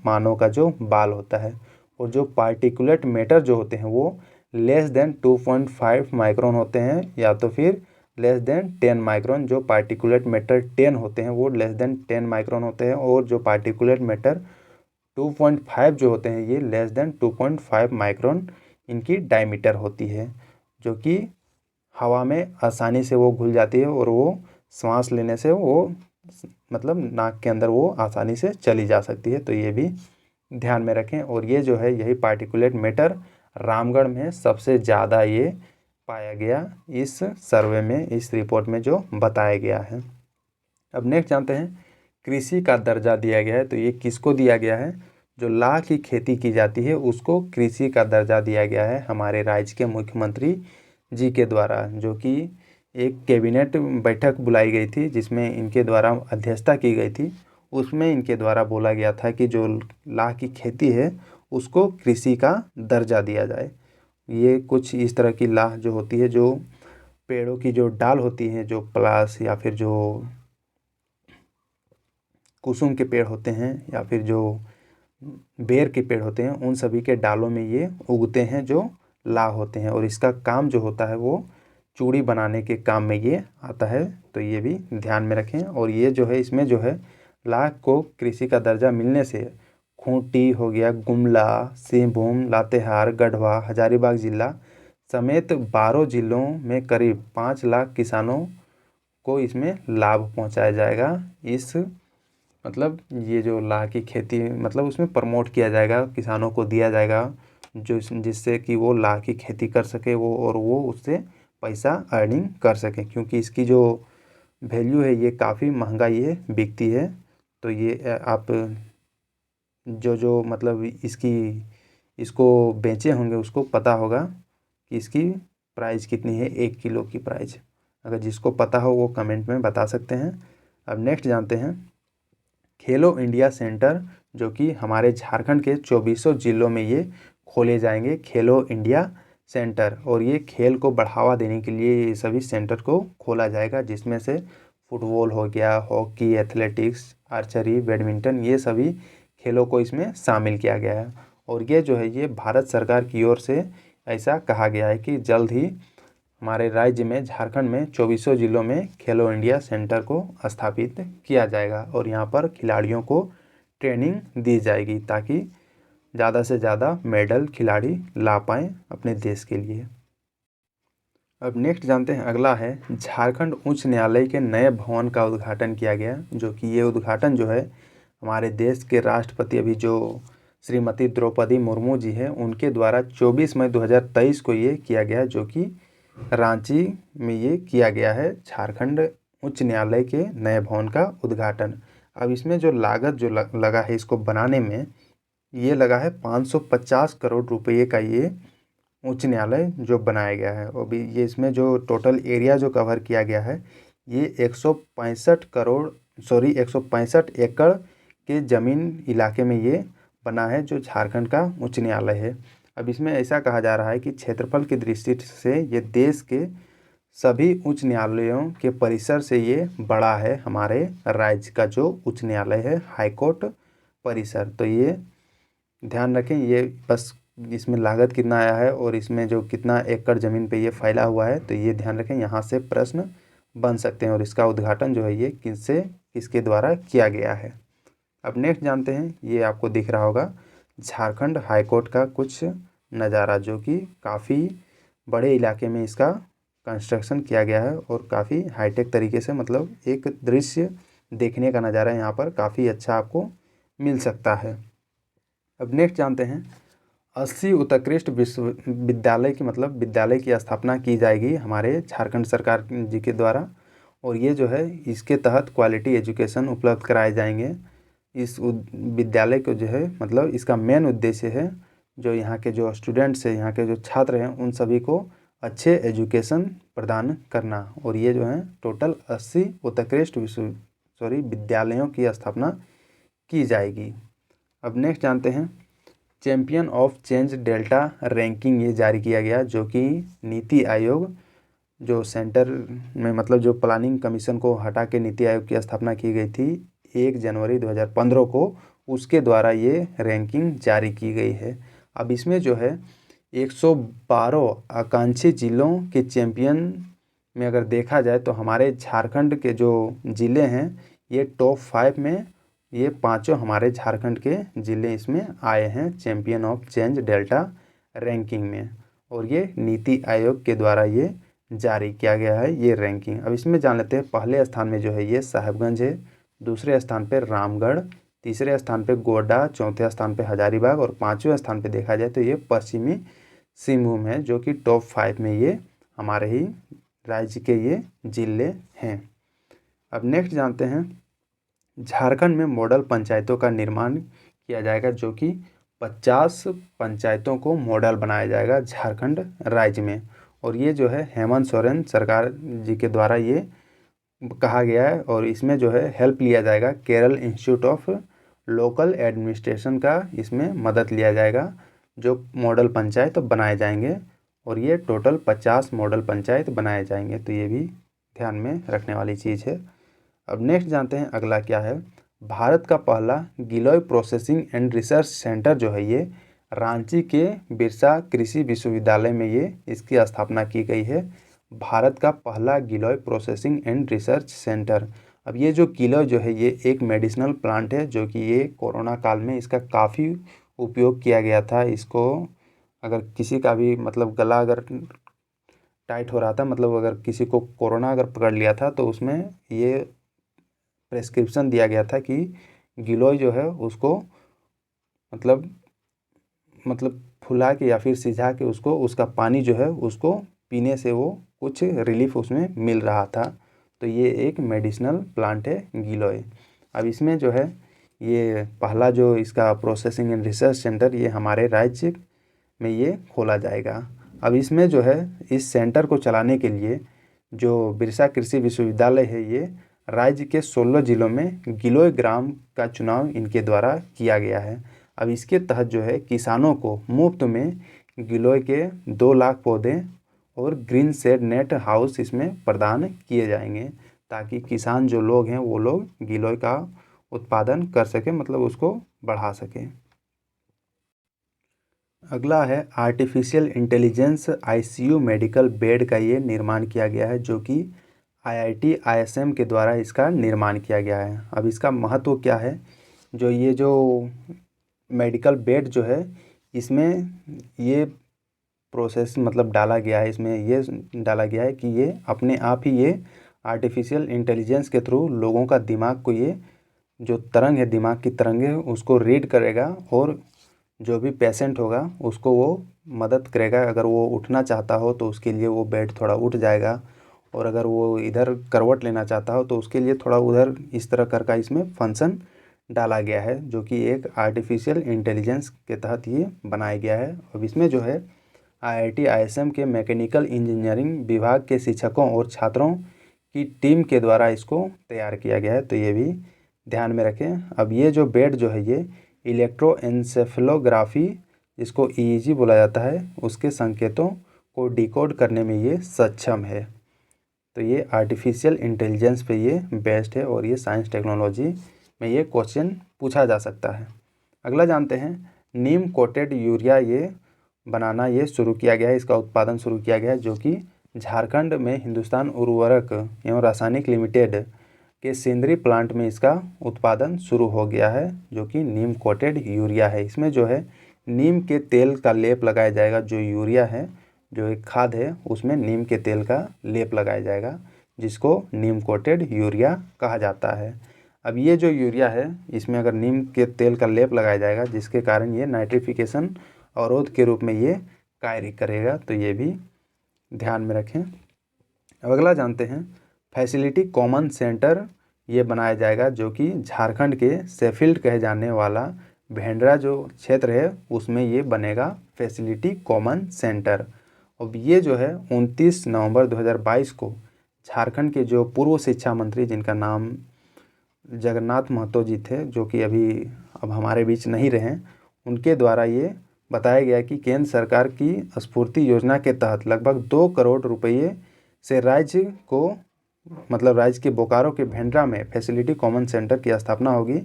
मानव का जो बाल होता है। और जो पार्टिकुलेट मैटर जो होते हैं वो लेस देन 2.5 माइक्रोन होते हैं, या तो फिर लेस देन 10 माइक्रोन। जो पार्टिकुलेट मैटर 10 होते हैं वो लेस देन 10 माइक्रोन होते हैं, और जो पार्टिकुलेट मैटर 2.5 जो होते हैं ये लेस देन 2.5 माइक्रोन इनकी डायमीटर होती है, जो कि हवा में आसानी से वो घुल जाती है और वो सांस लेने से वो मतलब नाक के अंदर वो आसानी से चली जा सकती है, तो ये भी ध्यान में रखें। और ये जो है यही पार्टिकुलेट मैटर रामगढ़ में सबसे ज़्यादा ये पाया गया इस सर्वे में, इस रिपोर्ट में जो बताया गया है। अब नेक्स्ट जानते हैं, कृषि का दर्जा दिया गया है, तो ये किसको दिया गया है? जो लाह की खेती की जाती है उसको कृषि का दर्जा दिया गया है हमारे राज्य के मुख्यमंत्री जी के द्वारा, जो कि एक कैबिनेट बैठक बुलाई गई थी जिसमें इनके द्वारा अध्यक्षता की गई थी। उसमें इनके द्वारा बोला गया था कि जो लाह की खेती है उसको कृषि का दर्जा दिया जाए। ये कुछ इस तरह की लाह जो होती है, जो पेड़ों की जो डाल होती हैं, जो पलास या फिर जो कुसुम के पेड़ होते हैं या फिर जो बेर के पेड़ होते हैं, उन सभी के डालों में ये उगते हैं जो लाह होते हैं, और इसका काम जो होता है वो चूड़ी बनाने के काम में ये आता है, तो ये भी ध्यान में रखें। और ये जो है इसमें जो है लाह को कृषि का दर्जा मिलने से खूंटी हो गया, गुमला, सिंहभूम, लातेहार, गढ़वा, हजारीबाग जिला समेत 12 जिलों में करीब 5 लाख किसानों को इसमें लाभ पहुंचाया जाएगा। इस मतलब ये जो लाह की खेती मतलब उसमें प्रमोट किया जाएगा, किसानों को दिया जाएगा जो जिससे कि वो लाह की खेती कर सके वो, और वो उससे पैसा अर्निंग कर सके, क्योंकि इसकी जो वैल्यू है ये काफ़ी महंगा ये बिकती है। तो ये आप जो मतलब इसको बेचे होंगे उसको पता होगा कि इसकी प्राइस कितनी है, 1 किलो की प्राइस। अगर जिसको पता हो वो कमेंट में बता सकते हैं। अब नेक्स्ट जानते हैं खेलो इंडिया सेंटर, जो कि हमारे झारखंड के 24 जिलों में ये खोले जाएंगे, खेलो इंडिया सेंटर। और ये खेल को बढ़ावा देने के लिए ये सभी सेंटर को खोला जाएगा, जिसमें से फुटबॉल हो गया, हॉकी, एथलेटिक्स, आर्चरी, बैडमिंटन, ये सभी खेलों को इसमें शामिल किया गया है। और ये जो है ये भारत सरकार की ओर से ऐसा कहा गया है कि जल्द ही हमारे राज्य में झारखंड में 24 जिलों में खेलो इंडिया सेंटर को स्थापित किया जाएगा और यहाँ पर खिलाड़ियों को ट्रेनिंग दी जाएगी ताकि ज़्यादा से ज़्यादा मेडल खिलाड़ी ला पाएँ अपने देश के लिए। अब नेक्स्ट जानते हैं, अगला है झारखंड उच्च न्यायालय के नए भवन का उद्घाटन किया गया, जो कि ये उद्घाटन जो है हमारे देश के राष्ट्रपति अभी जो श्रीमती द्रौपदी मुर्मू जी हैं उनके द्वारा 24 मई 2023 को ये किया गया, जो कि रांची में ये किया गया है झारखंड उच्च न्यायालय के नए भवन का उद्घाटन। अब इसमें जो लागत जो लगा है इसको बनाने में, ये लगा है 550 करोड़ रुपये का ये उच्च न्यायालय जो बनाया गया है। और भी ये इसमें जो टोटल एरिया जो कवर किया गया है ये 165 एकड़ के ज़मीन इलाके में ये बना है, जो झारखंड का उच्च न्यायालय है। अब इसमें ऐसा कहा जा रहा है कि क्षेत्रफल की दृष्टि से ये देश के सभी उच्च न्यायालयों के परिसर से ये बड़ा है, हमारे राज्य का जो उच्च न्यायालय है हाईकोर्ट परिसर। तो ये ध्यान रखें, ये बस इसमें लागत कितना आया है और इसमें जो कितना एकड़ ज़मीन पे ये फैला हुआ है, तो ये ध्यान रखें, यहाँ से प्रश्न बन सकते हैं। और इसका उद्घाटन जो है ये किसके द्वारा किया गया है। अब नेक्स्ट जानते हैं, ये आपको दिख रहा होगा झारखंड हाईकोर्ट का कुछ नज़ारा, जो कि काफ़ी बड़े इलाके में इसका कंस्ट्रक्शन किया गया है और काफ़ी हाईटेक तरीके से, मतलब एक दृश्य देखने का नज़ारा यहाँ पर काफ़ी अच्छा आपको मिल सकता है। अब नेक्स्ट जानते हैं 80 उत्कृष्ट विश्वविद्यालय की, मतलब विद्यालय की स्थापना की जाएगी हमारे झारखंड सरकार जी के द्वारा। और ये जो है इसके तहत क्वालिटी एजुकेशन उपलब्ध कराए जाएंगे। इस विद्यालय को जो है, मतलब इसका मेन उद्देश्य है जो यहाँ के जो स्टूडेंट्स हैं, यहाँ के जो छात्र हैं, उन सभी को अच्छे एजुकेशन प्रदान करना। और ये जो है टोटल 80 उत्कृष्ट विद्यालयों की स्थापना की जाएगी। अब नेक्स्ट जानते हैं champion of change delta ranking ये जारी किया गया, जो कि नीति आयोग जो सेंटर में, मतलब जो प्लानिंग कमीशन को हटा के नीति आयोग की स्थापना की गई थी 1 जनवरी 2015 को, उसके द्वारा ये रैंकिंग जारी की गई है। अब इसमें जो है 112 आकांक्षी जिलों के चैम्पियन में अगर देखा जाए तो हमारे झारखंड के जो ज़िले हैं ये टॉप 5 में, ये पांचों हमारे झारखंड के ज़िले इसमें आए हैं champion of change delta ranking में। और ये नीति आयोग के द्वारा ये जारी किया गया है ये रैंकिंग। अब इसमें जान लेते हैं, पहले स्थान में जो है ये साहिबगंज है, दूसरे स्थान पर रामगढ़, तीसरे स्थान पे गोड्डा, चौथे स्थान पे हजारीबाग और पाँचवें स्थान पे देखा जाए तो ये पश्चिमी सिंहभूम है, जो कि टॉप 5 में ये हमारे ही राज्य के ये जिले हैं। अब नेक्स्ट जानते हैं झारखंड में मॉडल पंचायतों का निर्माण किया जाएगा, जो कि 50 पंचायतों को मॉडल बनाया जाएगा झारखंड राज्य में। और ये जो है हेमंत सोरेन सरकार जी के द्वारा ये कहा गया है। और इसमें जो है हेल्प लिया जाएगा Kerala institute of local administration का, इसमें मदद लिया जाएगा जो मॉडल पंचायत बनाए जाएंगे। और ये टोटल 50 मॉडल पंचायत बनाए जाएंगे, तो ये भी ध्यान में रखने वाली चीज़ है। अब नेक्स्ट जानते हैं अगला क्या है, भारत का पहला गिलोय प्रोसेसिंग एंड रिसर्च सेंटर जो है ये रांची के बिरसा कृषि विश्वविद्यालय में ये इसकी स्थापना की गई है। भारत का पहला गिलोय प्रोसेसिंग एंड रिसर्च सेंटर। अब ये जो गिलोय जो है ये एक मेडिसिनल प्लांट है, जो कि ये कोरोना काल में इसका काफ़ी उपयोग किया गया था। इसको अगर किसी का भी मतलब गला अगर टाइट हो रहा था, मतलब अगर किसी को कोरोना अगर पकड़ लिया था तो उसमें ये प्रेस्क्रिप्शन दिया गया था कि गिलोय जो है उसको मतलब फुला के या फिर सिझा के उसको उसका पानी जो है उसको पीने से वो कुछ रिलीफ उसमें मिल रहा था। तो ये एक मेडिसिनल प्लांट है गिलोय। अब इसमें जो है ये पहला जो इसका प्रोसेसिंग एंड रिसर्च सेंटर ये हमारे राज्य में ये खोला जाएगा। अब इसमें जो है इस सेंटर को चलाने के लिए जो बिरसा कृषि विश्वविद्यालय है ये राज्य के 16 जिलों में गिलोय ग्राम का चुनाव इनके द्वारा किया गया है। अब इसके तहत जो है किसानों को मुफ्त में गिलोय के 2 लाख पौधे और ग्रीन शेड नेट हाउस इसमें प्रदान किए जाएंगे, ताकि किसान जो लोग हैं वो लोग गिलोय का उत्पादन कर सकें, मतलब उसको बढ़ा सकें। अगला है artificial intelligence ICU medical bed का ये निर्माण किया गया है, जो कि आईआईटी आईएसएम के द्वारा इसका निर्माण किया गया है। अब इसका महत्व क्या है, जो मेडिकल बेड जो है इसमें ये प्रोसेस मतलब डाला गया है, इसमें ये डाला गया है कि ये अपने आप ही ये आर्टिफिशियल इंटेलिजेंस के थ्रू लोगों का दिमाग को ये जो तरंग है, दिमाग की तरंग है, उसको रीड करेगा और जो भी पेशेंट होगा उसको वो मदद करेगा। अगर वो उठना चाहता हो तो उसके लिए वो बेड थोड़ा उठ जाएगा, और अगर वो इधर करवट लेना चाहता हो तो उसके लिए थोड़ा उधर इस तरह कर का इसमें फंक्शन डाला गया है, जो कि एक आर्टिफिशियल इंटेलिजेंस के तहत ये बनाया गया है। अब इसमें जो है आईआईटी आईएसएम के मैकेनिकल इंजीनियरिंग विभाग के शिक्षकों और छात्रों की टीम के द्वारा इसको तैयार किया गया है, तो ये भी ध्यान में रखें। अब ये जो बेड जो है ये इलेक्ट्रोएन्सेफेलोग्राफी जिसको ईईजी बोला जाता है उसके संकेतों को डिकोड करने में ये सक्षम है। तो ये आर्टिफिशियल इंटेलिजेंस पे ये बेस्ड है और ये साइंस टेक्नोलॉजी में ये क्वेश्चन पूछा जा सकता है। अगला जानते हैं नीम कोटेड यूरिया ये बनाना ये शुरू किया गया है, इसका उत्पादन शुरू किया गया है, जो कि झारखंड में हिंदुस्तान उर्वरक एवं रासायनिक लिमिटेड के सिंदरी प्लांट में इसका उत्पादन शुरू हो गया है, जो कि नीम कोटेड यूरिया है। इसमें जो है नीम के तेल का लेप लगाया जाएगा, जो यूरिया है जो एक खाद है उसमें नीम के तेल का लेप लगाया जाएगा, जिसको नीम कोटेड यूरिया कहा जाता है। अब ये जो यूरिया है इसमें अगर नीम के तेल का लेप लगाया जाएगा, जिसके कारण ये नाइट्रिफिकेशन अवरोध के रूप में ये कार्य करेगा, तो ये भी ध्यान में रखें। अब अगला जानते हैं फैसिलिटी कॉमन सेंटर ये बनाया जाएगा, जो कि झारखंड के शेफील्ड कहे जाने वाला भेंडरा जो क्षेत्र है उसमें ये बनेगा फैसिलिटी कॉमन सेंटर। अब ये जो है 29 नवंबर 2022 को झारखंड के जो पूर्व शिक्षा मंत्री जिनका नाम जगन्नाथ महतो जी थे, जो कि अब हमारे बीच नहीं रहे, उनके द्वारा ये बताया गया कि केंद्र सरकार की स्फूर्ति योजना के तहत लगभग 2 करोड़ रुपये से राज्य को मतलब राज्य के बोकारो के भेंडरा में फैसिलिटी कॉमन सेंटर की स्थापना होगी,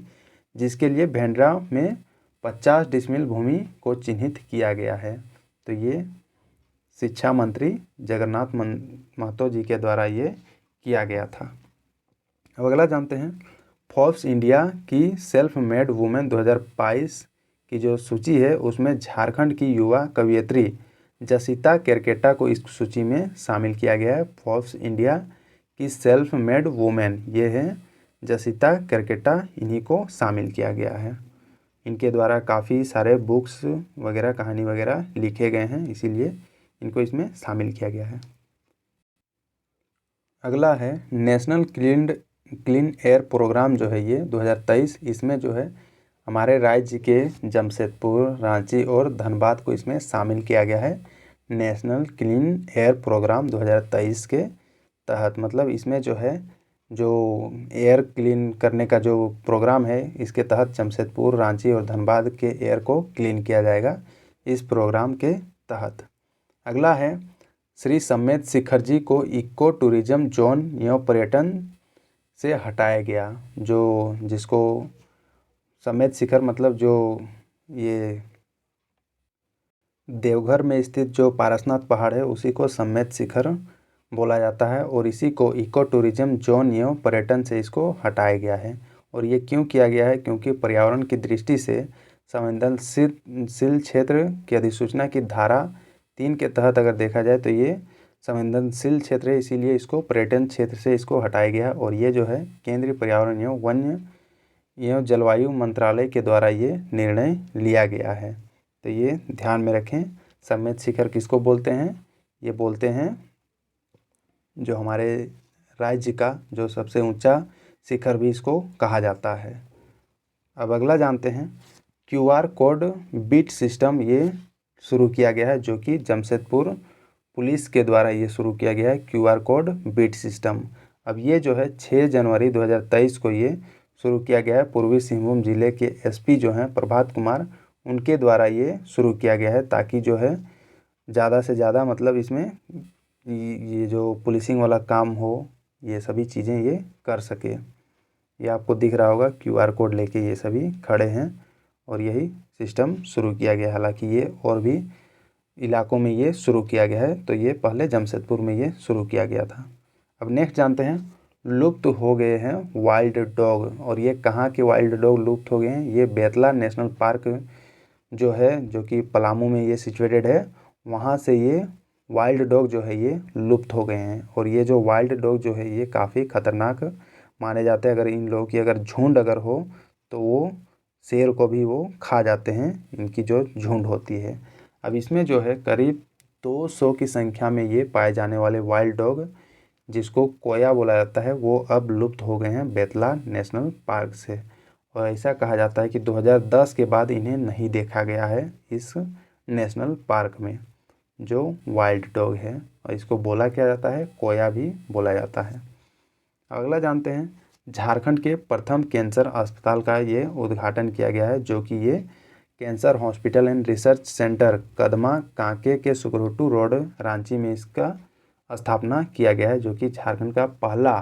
जिसके लिए भेंडरा में 50 डिसमिल भूमि को चिन्हित किया गया है। तो ये शिक्षा मंत्री जगन्नाथ महतो जी के द्वारा ये किया गया था। अब अगला जानते हैं फोर्ब्स इंडिया की सेल्फ मेड वुमेन 2022 की जो सूची है उसमें झारखंड की युवा कवयित्री जसिता केरकेटा को इस सूची में शामिल किया गया है। फोर्ब्स इंडिया की सेल्फ मेड वुमेन ये है जसिता केरकेटा, इन्हीं को शामिल किया गया है। इनके द्वारा काफ़ी सारे बुक्स वगैरह कहानी वगैरह लिखे गए हैं, इसीलिए इनको इसमें शामिल किया गया है। अगला है नेशनल क्लीन एयर प्रोग्राम जो है ये 2023, इसमें जो है हमारे राज्य के जमशेदपुर, रांची और धनबाद को इसमें शामिल किया गया है नेशनल क्लीन एयर प्रोग्राम 2023 के तहत। मतलब इसमें जो है जो एयर क्लीन करने का जो प्रोग्राम है इसके तहत जमशेदपुर, रांची और धनबाद के एयर को क्लीन किया जाएगा इस प्रोग्राम के तहत। अगला है श्री सम्मेद शिखर जी को इको टूरिज्म जोन एवं पर्यटन से हटाया गया, जो जिसको सम्मेद शिखर मतलब जो ये देवघर में स्थित जो पारसनाथ पहाड़ है उसी को सम्मेद शिखर बोला जाता है, और इसी को इको टूरिज्म जोन एवं पर्यटन से इसको हटाया गया है। और ये क्यों किया गया है, क्योंकि पर्यावरण की दृष्टि से संवेदनशील क्षेत्र की अधिसूचना की धारा 3 के तहत अगर देखा जाए तो ये संवेदनशील क्षेत्र है, इसीलिए इसको पर्यटन क्षेत्र से इसको हटाया गया है। और ये जो है केंद्रीय पर्यावरण एवं वन्य एवं जलवायु मंत्रालय के द्वारा ये निर्णय लिया गया है, तो ये ध्यान में रखें। सम्मेद शिखर किसको बोलते हैं, ये बोलते हैं जो हमारे राज्य का जो सबसे ऊंचा शिखर भी इसको कहा जाता है। अब अगला जानते हैं, QR कोड बिट सिस्टम ये शुरू किया गया है, जो कि जमशेदपुर पुलिस के द्वारा ये शुरू किया गया है QR कोड बिट सिस्टम। अब ये जो है 6 जनवरी 2023 को ये शुरू किया गया है। पूर्वी सिंहभूम जिले के SP जो हैं प्रभात कुमार, उनके द्वारा ये शुरू किया गया है, ताकि जो है ज़्यादा से ज़्यादा मतलब इसमें ये जो पुलिसिंग वाला काम हो, ये सभी चीज़ें ये कर सके। ये आपको दिख रहा होगा QR कोड लेके ये सभी खड़े हैं और यही सिस्टम शुरू किया गया। हालांकि ये और भी इलाकों में ये शुरू किया गया है, तो ये पहले जमशेदपुर में ये शुरू किया गया था। अब नेक्स्ट जानते हैं, लुप्त हो गए हैं वाइल्ड डॉग। और ये कहाँ के वाइल्ड डॉग लुप्त हो गए हैं? ये बेतला नेशनल पार्क जो है, जो कि पलामू में ये सिचुएटेड है, वहाँ से ये वाइल्ड डॉग जो है ये लुप्त हो गए हैं। और ये जो वाइल्ड डॉग जो है ये काफ़ी खतरनाक माने जाते हैं। अगर इन लोगों की अगर झुंड अगर हो तो वो शेर को भी वो खा जाते हैं, इनकी जो झुंड होती है। अब इसमें जो है करीब 200 की संख्या में ये पाए जाने वाले वाइल्ड डॉग, जिसको कोया बोला जाता है, वो अब लुप्त हो गए हैं बेतला नेशनल पार्क से। और ऐसा कहा जाता है कि 2010 के बाद इन्हें नहीं देखा गया है इस नेशनल पार्क में, जो वाइल्ड डॉग है। और इसको बोला क्या जाता है? कोया भी बोला जाता है। अगला जानते हैं, झारखंड के प्रथम कैंसर अस्पताल का ये उद्घाटन किया गया है, जो कि ये cancer hospital and research centre Kadma Kanke के सुकरोटू रोड रांची में इसका स्थापना किया गया है, जो कि झारखंड का पहला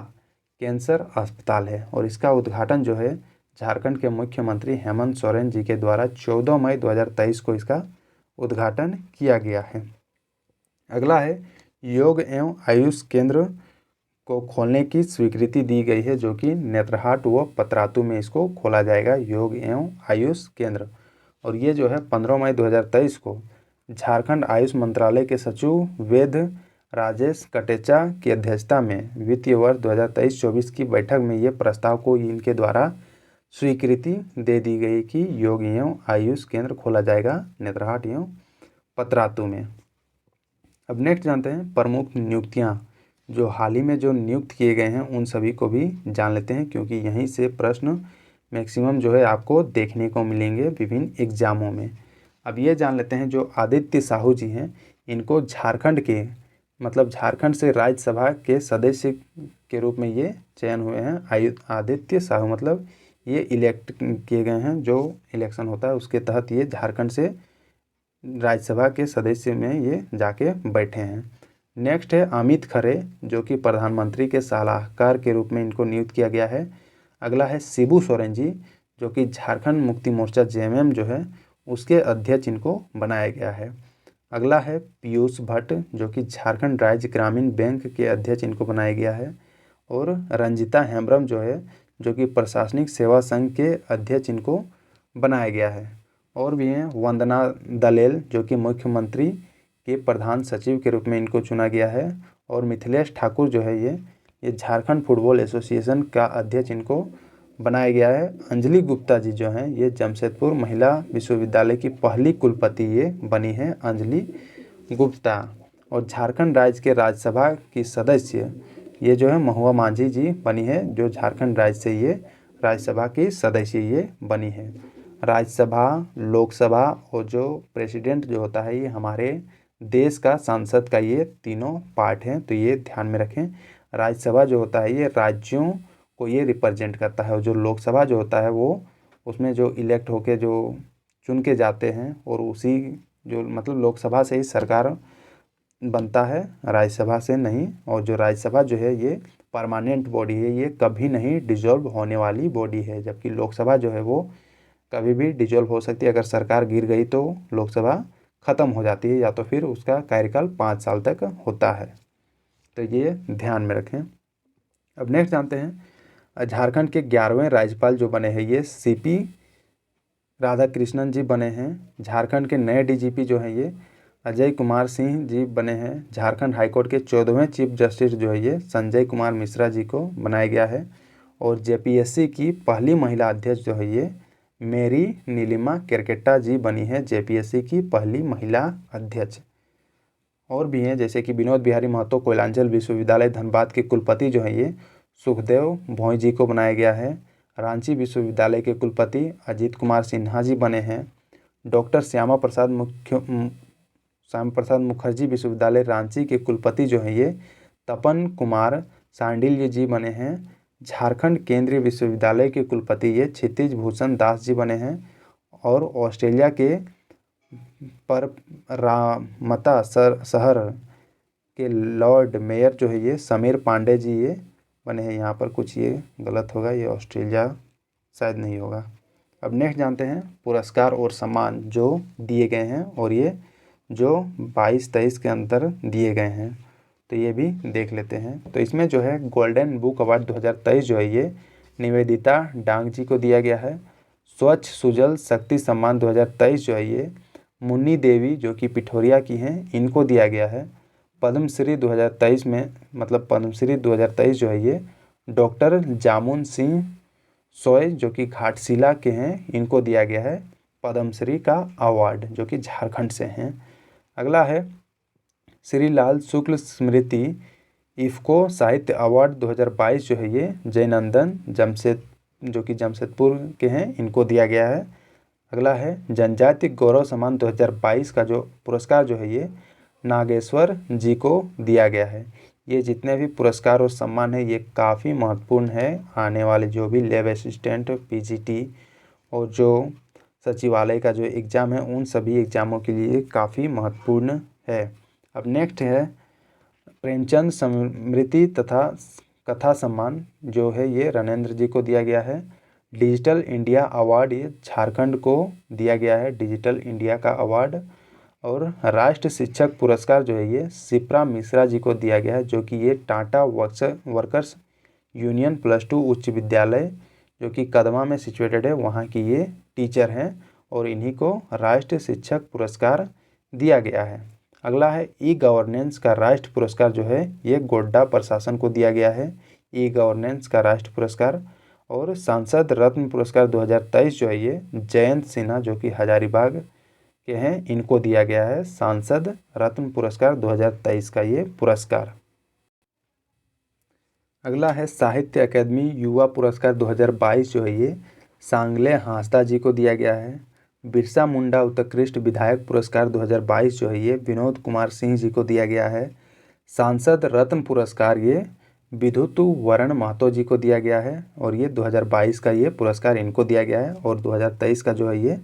कैंसर अस्पताल है। और इसका उद्घाटन जो है झारखंड के मुख्यमंत्री हेमंत सोरेन जी के द्वारा 14 मई 2023 को इसका उद्घाटन किया गया है। अगला है, योग एवं आयुष केंद्र को खोलने की स्वीकृति दी गई है, जो कि नेतरहाट व पतरातू में इसको खोला जाएगा, योग एवं आयुष केंद्र। और ये जो है 15 मई 2023 को झारखंड आयुष मंत्रालय के सचिव वेद राजेश कटेचा की अध्यक्षता में वित्तीय वर्ष 2023-24 की बैठक में ये प्रस्ताव को इनके द्वारा स्वीकृति दे दी गई कि योग एवं आयुष केंद्र खोला जाएगा नेतरहाट एवं पतरातू में। अब नेक्स्ट जानते हैं, प्रमुख नियुक्तियां जो हाल ही में जो नियुक्त किए गए हैं उन सभी को भी जान लेते हैं, क्योंकि यहीं से प्रश्न मैक्सिमम जो है आपको देखने को मिलेंगे विभिन्न एग्जामों में। अब ये जान लेते हैं, जो आदित्य साहू जी हैं, इनको झारखंड के मतलब झारखंड से राज्यसभा के सदस्य के रूप में ये चयन हुए हैं। आदित्य साहू मतलब ये इलेक्ट किए गए हैं, जो इलेक्शन होता है उसके तहत ये झारखंड से राज्यसभा के सदस्य में ये जाके बैठे हैं। नेक्स्ट है अमित खरे, जो कि प्रधानमंत्री के सलाहकार के रूप में इनको नियुक्त किया गया है। अगला है शिबू सोरेन जी, जो कि झारखंड मुक्ति मोर्चा JMM जो है उसके अध्यक्ष इनको बनाया गया है। अगला है पीयूष भट्ट, जो कि झारखंड राज्य ग्रामीण बैंक के अध्यक्ष इनको बनाया गया है। और रंजिता हेम्ब्रम जो है, जो कि प्रशासनिक सेवा संघ के अध्यक्ष इनको बनाया गया है। और भी हैं वंदना दलेल, जो कि मुख्यमंत्री के प्रधान सचिव के रूप में इनको चुना गया है। और मिथिलेश ठाकुर जो है ये झारखंड फुटबॉल एसोसिएशन का अध्यक्ष इनको बनाया गया है। अंजलि गुप्ता जी जो हैं ये जमशेदपुर महिला विश्वविद्यालय की पहली कुलपति ये बनी है अंजलि गुप्ता। और झारखंड राज्य के राज्यसभा की सदस्य ये जो है महुआ मांझी जी बनी है, जो झारखंड राज्य से ये राज्यसभा की सदस्य ये बनी है। राज्यसभा, लोकसभा और जो प्रेसिडेंट जो होता है ये हमारे देश का संसद का ये तीनों पार्ट हैं, तो ये ध्यान में रखें। राज्यसभा जो होता है ये राज्यों को ये रिप्रेजेंट करता है, और जो लोकसभा जो होता है वो उसमें जो इलेक्ट होके जो चुन के जाते हैं, और उसी जो मतलब लोकसभा से ही सरकार बनता है, राज्यसभा से नहीं। और जो राज्यसभा जो है ये परमानेंट बॉडी है, ये कभी नहीं डिसॉल्व होने वाली बॉडी है, जबकि लोकसभा जो है वो कभी भी डिसॉल्व हो सकती है। अगर सरकार गिर गई तो लोकसभा ख़त्म हो जाती है, या तो फिर उसका कार्यकाल 5 साल तक होता है, तो ये ध्यान में रखें। अब नेक्स्ट जानते हैं, झारखंड के 11वें राज्यपाल जो बने हैं ये CP राधाकृष्णन जी बने हैं। झारखंड के नए DGP जो हैं ये अजय कुमार सिंह जी बने हैं। झारखंड हाईकोर्ट के 14वें चीफ जस्टिस जो है ये संजय कुमार मिश्रा जी को बनाया गया है। और JPSC की पहली महिला अध्यक्ष जो है ये मेरी नीलिमा केरकेट्टा जी बनी है JPSC की पहली महिला अध्यक्ष। और भी हैं, जैसे कि विनोद बिहारी महतो कोयलांचल विश्वविद्यालय धनबाद के कुलपति जो हैं ये सुखदेव भोई जी को बनाया गया है। रांची विश्वविद्यालय के कुलपति अजीत कुमार सिन्हा जी बने हैं। डॉक्टर श्यामा प्रसाद मुखर्जी विश्वविद्यालय रांची के कुलपति जो हैं ये तपन कुमार सांडिल्य जी बने हैं। झारखंड केंद्रीय विश्वविद्यालय के कुलपति ये क्षितिज भूषण दास जी बने हैं। और ऑस्ट्रेलिया के पररामता शहर के लॉर्ड मेयर जो है ये समीर पांडे जी ये बने हैं। यहाँ पर कुछ ये गलत होगा, ये ऑस्ट्रेलिया शायद नहीं होगा। अब नेक्स्ट जानते हैं पुरस्कार और सम्मान जो दिए गए हैं और ये जो 22-23 के अंदर दिए गए हैं, तो ये भी देख लेते हैं। तो इसमें जो है गोल्डन बुक अवार्ड 2023 जो है ये निवेदिता डांग जी को दिया गया है। स्वच्छ सुजल शक्ति सम्मान 2023 जो है ये मुन्नी देवी जो कि पिठोरिया की हैं, इनको दिया गया है। पद्मश्री 2023 में मतलब पद्मश्री 2023 जो है ये डॉक्टर जामुन सिंह सोय जो कि घाटशिला के हैं, इनको दिया गया है पद्मश्री का अवार्ड, जो कि झारखंड से हैं। अगला है श्री लाल शुक्ल स्मृति इफ़को साहित्य अवार्ड 2022 जो है ये जयनंदन जमशेद जो कि जमशेदपुर के हैं, इनको दिया गया है। अगला है जनजातीय गौरव सम्मान 2022 का जो पुरस्कार जो है ये नागेश्वर जी को दिया गया है। ये जितने भी पुरस्कार और सम्मान है ये काफ़ी महत्वपूर्ण है, आने वाले जो भी लैब असिस्टेंट पीजीटी और जो सचिवालय का जो एग्ज़ाम है उन सभी एग्ज़ामों के लिए काफ़ी महत्वपूर्ण है। अब नेक्स्ट है प्रेमचंद स्मृति तथा कथा सम्मान जो है ये रणेंद्र जी को दिया गया है। डिजिटल इंडिया अवार्ड ये झारखंड को दिया गया है, डिजिटल इंडिया का अवार्ड। और राष्ट्र शिक्षक पुरस्कार जो है ये शिप्रा मिश्रा जी को दिया गया है, जो कि ये टाटा वर्कर्स यूनियन +2 उच्च विद्यालय जो कि कदमा में सिचुएटेड है, वहाँ की ये टीचर हैं और इन्हीं को राष्ट्रीय शिक्षक पुरस्कार दिया गया है। अगला है ई गवर्नेंस का राष्ट्र पुरस्कार जो है ये गोड्डा प्रशासन को दिया गया है, ई गवर्नेंस का राष्ट्र पुरस्कार। और सांसद रत्न पुरस्कार 2023 जो है ये जयंत सिन्हा जो कि हजारीबाग के हैं, इनको दिया गया है सांसद रत्न पुरस्कार 2023 का ये पुरस्कार। अगला है साहित्य अकादमी युवा पुरस्कार 2022 जो है ये सांगले हांसदा जी को दिया गया है। बिरसा मुंडा उत्कृष्ट विधायक पुरस्कार 2022 जो है ये विनोद कुमार सिंह जी को दिया गया है। सांसद रत्न पुरस्कार ये विधुतु वरण महतो जी को दिया गया है और ये 2022 का ये पुरस्कार इनको दिया गया है। और 2023 का जो है ये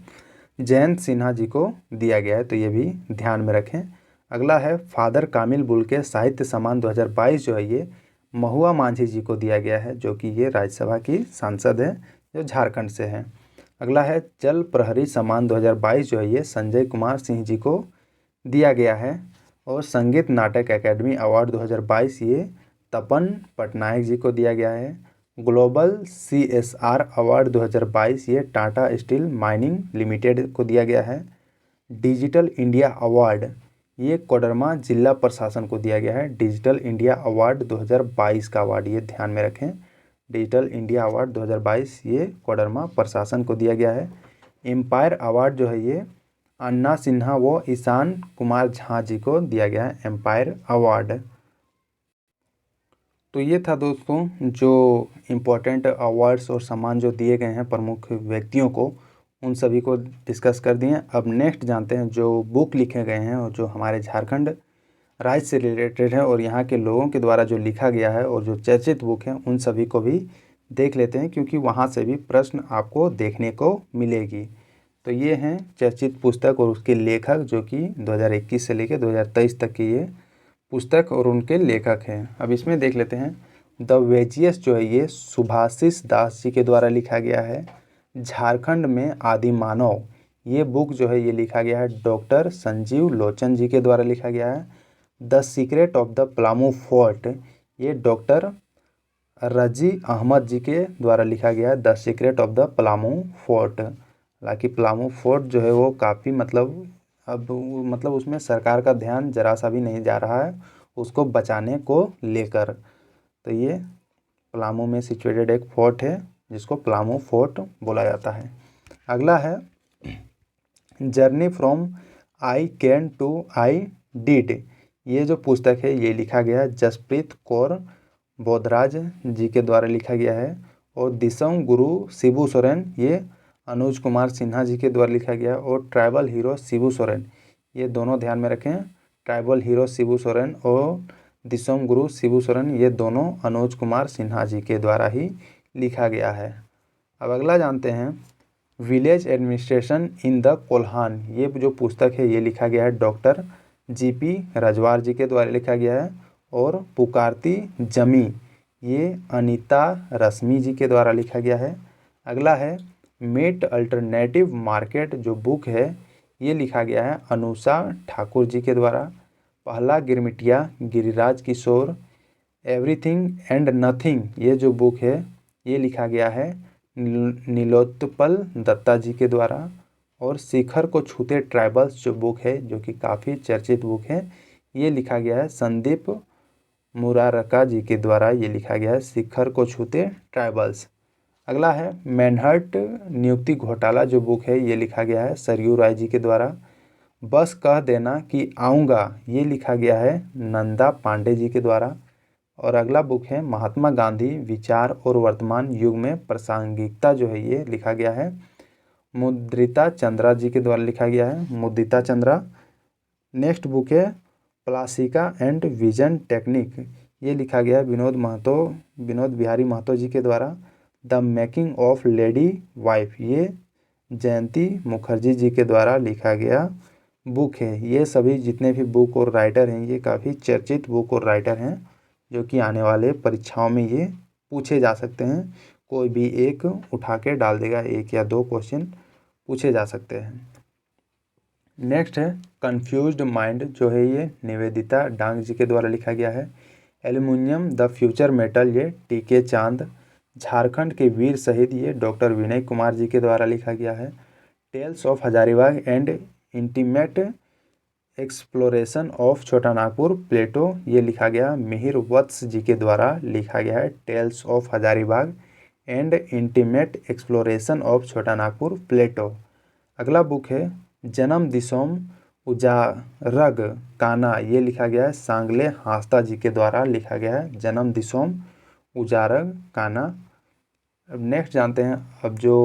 जयंत सिन्हा जी को दिया गया है, तो ये भी ध्यान में रखें। अगला है फादर कामिल बुल्के साहित्य सम्मान 2022 जो है ये महुआ मांझी जी को दिया गया है, जो कि ये राज्यसभा की सांसद है जो झारखंड से हैं। अगला है जल प्रहरी सम्मान 2022 जो है ये संजय कुमार सिंह जी को दिया गया है। और संगीत नाटक अकादमी अवार्ड 2022 ये तपन पटनायक जी को दिया गया है। ग्लोबल CSR अवार्ड 2022 ये टाटा स्टील माइनिंग लिमिटेड को दिया गया है। डिजिटल इंडिया अवार्ड ये कोडरमा जिला प्रशासन को दिया गया है। डिजिटल इंडिया अवार्ड 2022 का अवार्ड ये ध्यान में रखें, डिजिटल इंडिया अवार्ड 2022 ये कोडरमा प्रशासन को दिया गया है। एम्पायर अवार्ड जो है ये अन्ना सिन्हा व ईशान कुमार झा जी को दिया गया है एम्पायर अवार्ड। तो ये था दोस्तों जो इम्पोर्टेंट अवार्ड्स और सम्मान जो दिए गए हैं प्रमुख व्यक्तियों को, उन सभी को डिस्कस कर दिए। अब नेक्स्ट जानते हैं जो बुक लिखे गए हैं और जो हमारे झारखंड राज्य से रिलेटेड है और यहाँ के लोगों के द्वारा जो लिखा गया है और जो चर्चित बुक हैं उन सभी को भी देख लेते हैं, क्योंकि वहाँ से भी प्रश्न आपको देखने को मिलेगी। तो ये हैं चर्चित पुस्तक और उसके लेखक, जो कि 2021 से लेकर 2023 तक की ये पुस्तक और उनके लेखक हैं। अब इसमें देख लेते हैं द वेजियस जो है ये सुभाषिस दास जी के द्वारा लिखा गया है। झारखंड में आदि मानव ये बुक जो है ये लिखा गया है डॉक्टर संजीव लोचन जी के द्वारा लिखा गया है। The secret of the Palamu fort ये डॉक्टर रजी अहमद जी के द्वारा लिखा गया है, the secret of the Palamu fort. हालांकि पलामू फोर्ट जो है वो काफ़ी मतलब उसमें सरकार का ध्यान जरा सा भी नहीं जा रहा है उसको बचाने को लेकर। तो ये पलामू में सिचुएटेड एक फोर्ट है जिसको पलामू फोर्ट बोला जाता है। अगला है journey from I can to I did ये जो पुस्तक है ये लिखा गया है जसप्रीत कौर बोधराज जी के द्वारा लिखा गया है। और दिसम गुरु शिबू सोरेन ये अनुज कुमार सिन्हा जी के द्वारा लिखा गया है। और ट्राइबल हीरो शिबू सोरेन, ये दोनों ध्यान में रखें, ट्राइबल हीरो शिबू सोरेन और दिसम गुरु शिबू सोरेन ये दोनों अनुज कुमार सिन्हा जी के द्वारा ही लिखा गया है। अब अगला जानते हैं village administration in the Kolhan. ये जो पुस्तक है ये लिखा गया है डॉक्टर जीपी रजवार जी के द्वारा लिखा गया है। और पुकारती जमी ये अनीता रश्मि जी के द्वारा लिखा गया है। अगला है मेट अल्टरनेटिव मार्केट जो बुक है ये लिखा गया है अनुषा ठाकुर जी के द्वारा। पहला गिरमिटिया Giriraj Kishore. Everything and nothing ये जो बुक है ये लिखा गया है नीलोत्पल दत्ता जी के द्वारा। और शिखर को छूते ट्राइबल्स जो बुक है जो कि काफ़ी चर्चित बुक है ये लिखा गया है संदीप मुरारका जी के द्वारा ये लिखा गया है शिखर को छूते ट्राइबल्स। अगला है मैनहर्ट नियुक्ति घोटाला जो बुक है ये लिखा गया है सरयू राय जी के द्वारा। बस कह देना कि आऊँगा ये लिखा गया है नंदा पांडे जी के द्वारा। और अगला बुक है महात्मा गांधी विचार और वर्तमान युग में प्रासंगिकता जो है ये लिखा गया है मुद्रिता चंद्रा जी के द्वारा लिखा गया है मुदिता चंद्रा। नेक्स्ट बुक है प्लासिका एंड विजन टेक्निक ये लिखा गया है विनोद बिहारी महतो जी के द्वारा। The making of lady wife ये जयंती मुखर्जी जी के द्वारा लिखा गया बुक है। ये सभी जितने भी बुक और राइटर हैं ये काफ़ी चर्चित बुक और राइटर हैं जो कि आने वाले परीक्षाओं में ये पूछे जा सकते हैं। कोई भी एक उठा के डाल देगा, एक या दो क्वेश्चन पूछे जा सकते हैं। नेक्स्ट है कन्फ्यूज्ड माइंड जो है ये निवेदिता डांग जी के द्वारा लिखा गया है। एल्युमिनियम द फ्यूचर मेटल ये टीके चांद। झारखंड के वीर शहीद ये डॉक्टर विनय कुमार जी के द्वारा लिखा गया है। Tales of Hazaribagh and intimate exploration of Chota Nagpur प्लेटो ये लिखा गया मिहिर वत्स जी के द्वारा लिखा गया है tales of Hazaribagh and intimate exploration of Chota Nagpur प्लेटो। अगला बुक है जन्म दिसोम उजारग काना ये लिखा गया है सांगले हास्ता जी के द्वारा लिखा गया है जन्म दिसोम उजारग काना। अब नेक्स्ट जानते हैं अब जो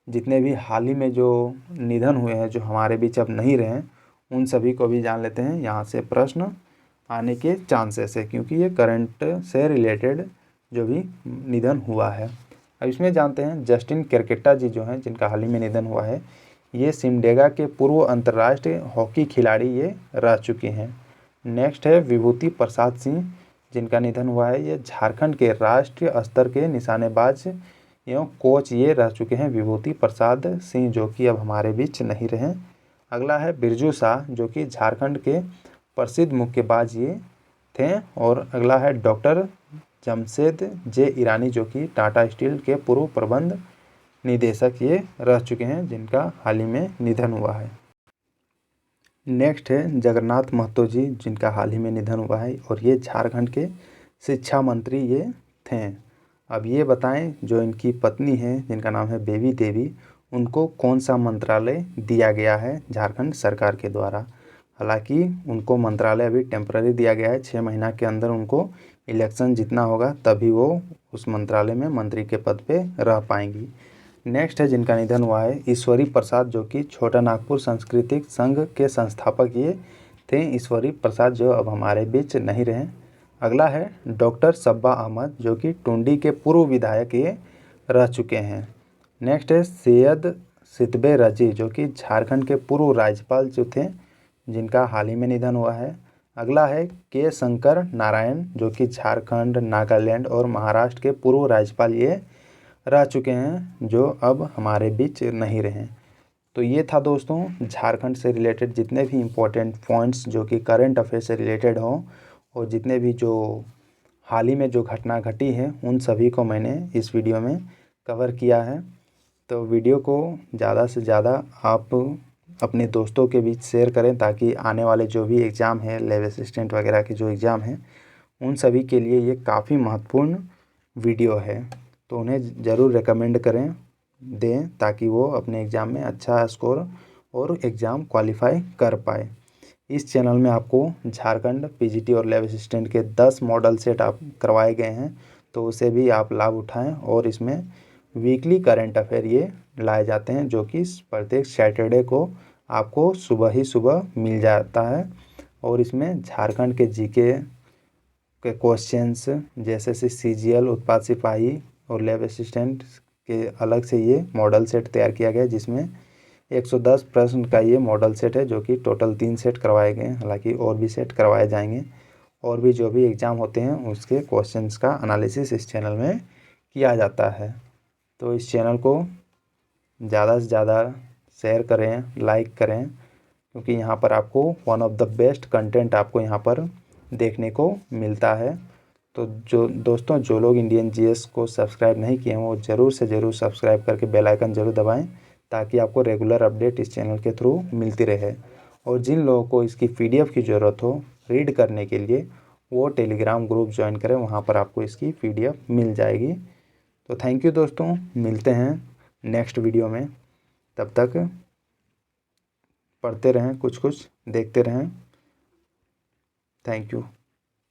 जितने भी हाल ही में जो निधन हुए हैं जो हमारे बीच अब नहीं रहे उन सभी को भी जान लेते हैं। यहाँ से प्रश्न आने के चांसेस है क्योंकि ये करंट से रिलेटेड जो भी निधन हुआ है। अब इसमें जानते हैं जस्टिन केरकेट्टा जी जो हैं जिनका हाल ही में निधन हुआ है ये सिमडेगा के पूर्व अंतर्राष्ट्रीय हॉकी खिलाड़ी ये रह चुके हैं। नेक्स्ट है विभूति प्रसाद सिंह जिनका निधन हुआ है ये झारखंड के राष्ट्रीय स्तर के निशानेबाज एवं कोच ये रह चुके हैं विभूति प्रसाद सिंह जो कि अब हमारे बीच नहीं रहे। अगला है बिरजू शाह जो कि झारखंड के प्रसिद्ध मुक्केबाज ये थे। और अगला है डॉक्टर जमशेद जे ईरानी जो कि टाटा स्टील के पूर्व प्रबंध निदेशक ये रह चुके हैं जिनका हाल ही में निधन हुआ है। नेक्स्ट है जगन्नाथ महतो जी जिनका हाल ही में निधन हुआ है और ये झारखंड के शिक्षा मंत्री ये थे। अब ये बताएं जो इनकी पत्नी है जिनका नाम है बेबी देवी उनको कौन सा मंत्रालय दिया गया है झारखंड सरकार के द्वारा। हालांकि उनको मंत्रालय अभी टेम्पररी दिया गया है, 6 महीना के अंदर उनको इलेक्शन जीतना होगा तभी वो उस मंत्रालय में मंत्री के पद पे रह पाएंगी। नेक्स्ट है जिनका निधन हुआ है ईश्वरी प्रसाद जो कि छोटा नागपुर सांस्कृतिक संघ के संस्थापक ये थे ईश्वरी प्रसाद जो अब हमारे बीच नहीं रहे। अगला है डॉक्टर सब्बा अहमद जो कि टुंडी के पूर्व विधायक ये रह चुके हैं। नेक्स्ट है सैयद सितबे रजी जो कि झारखंड के पूर्व राज्यपाल जो थे जिनका हाल ही में निधन हुआ है। अगला है के शंकर नारायण जो कि झारखंड नागालैंड और महाराष्ट्र के पूर्व राज्यपाल ये रह चुके हैं जो अब हमारे बीच नहीं रहे। तो ये था दोस्तों झारखंड से रिलेटेड जितने भी इम्पोर्टेंट पॉइंट्स जो कि करंट अफेयर से रिलेटेड हों और जितने भी जो हाल ही में जो घटना घटी है उन सभी को मैंने इस वीडियो में कवर किया है। तो वीडियो को ज़्यादा से ज़्यादा आप अपने दोस्तों के बीच शेयर करें ताकि आने वाले जो भी एग्ज़ाम है लैब असिस्टेंट वगैरह के जो एग्ज़ाम हैं उन सभी के लिए ये काफ़ी महत्वपूर्ण वीडियो है। तो उन्हें ज़रूर रेकमेंड करें ताकि वो अपने एग्ज़ाम में अच्छा स्कोर और एग्ज़ाम क्वालिफाई कर पाए। इस चैनल में आपको झारखंड पीजीटी और लैब असिस्टेंट के 10 मॉडल सेट आप करवाए गए हैं, तो उसे भी आप लाभ उठाएं। और इसमें वीकली करंट अफेयर ये लाए जाते हैं, जो कि प्रत्येक सैटरडे को आपको सुबह ही सुबह मिल जाता है। और इसमें झारखंड के जीके के क्वेश्चंस जैसे सीजीएल, उत्पाद सिपाही और लैब असिस्टेंट के अलग से ये मॉडल सेट तैयार किया गया है, जिसमें 110 प्रश्न का ये मॉडल सेट है, जो कि टोटल 3 सेट करवाए गए हैं। हालांकि और भी सेट करवाए जाएंगे, और भी जो भी एग्ज़ाम होते हैं उसके क्वेश्चंस का एनालिसिस इस चैनल में किया जाता है। तो इस चैनल को ज़्यादा से ज़्यादा शेयर करें, लाइक करें, क्योंकि यहाँ पर आपको one of the best content आपको यहाँ पर देखने को मिलता है। तो जो दोस्तों, जो लोग इंडियन जीएस को सब्सक्राइब नहीं किए हैं वो ज़रूर से ज़रूर सब्सक्राइब करके बेल आइकन ज़रूर दबाएं, ताकि आपको रेगुलर अपडेट इस चैनल के थ्रू मिलती रहे। और जिन लोगों को इसकी पीडीएफ की ज़रूरत हो रीड करने के लिए, वो टेलीग्राम ग्रुप ज्वाइन करें, वहाँ पर आपको इसकी पीडीएफ मिल जाएगी। तो थैंक यू दोस्तों, मिलते हैं नेक्स्ट वीडियो में। तब तक पढ़ते रहें, कुछ कुछ देखते रहें। Thank you.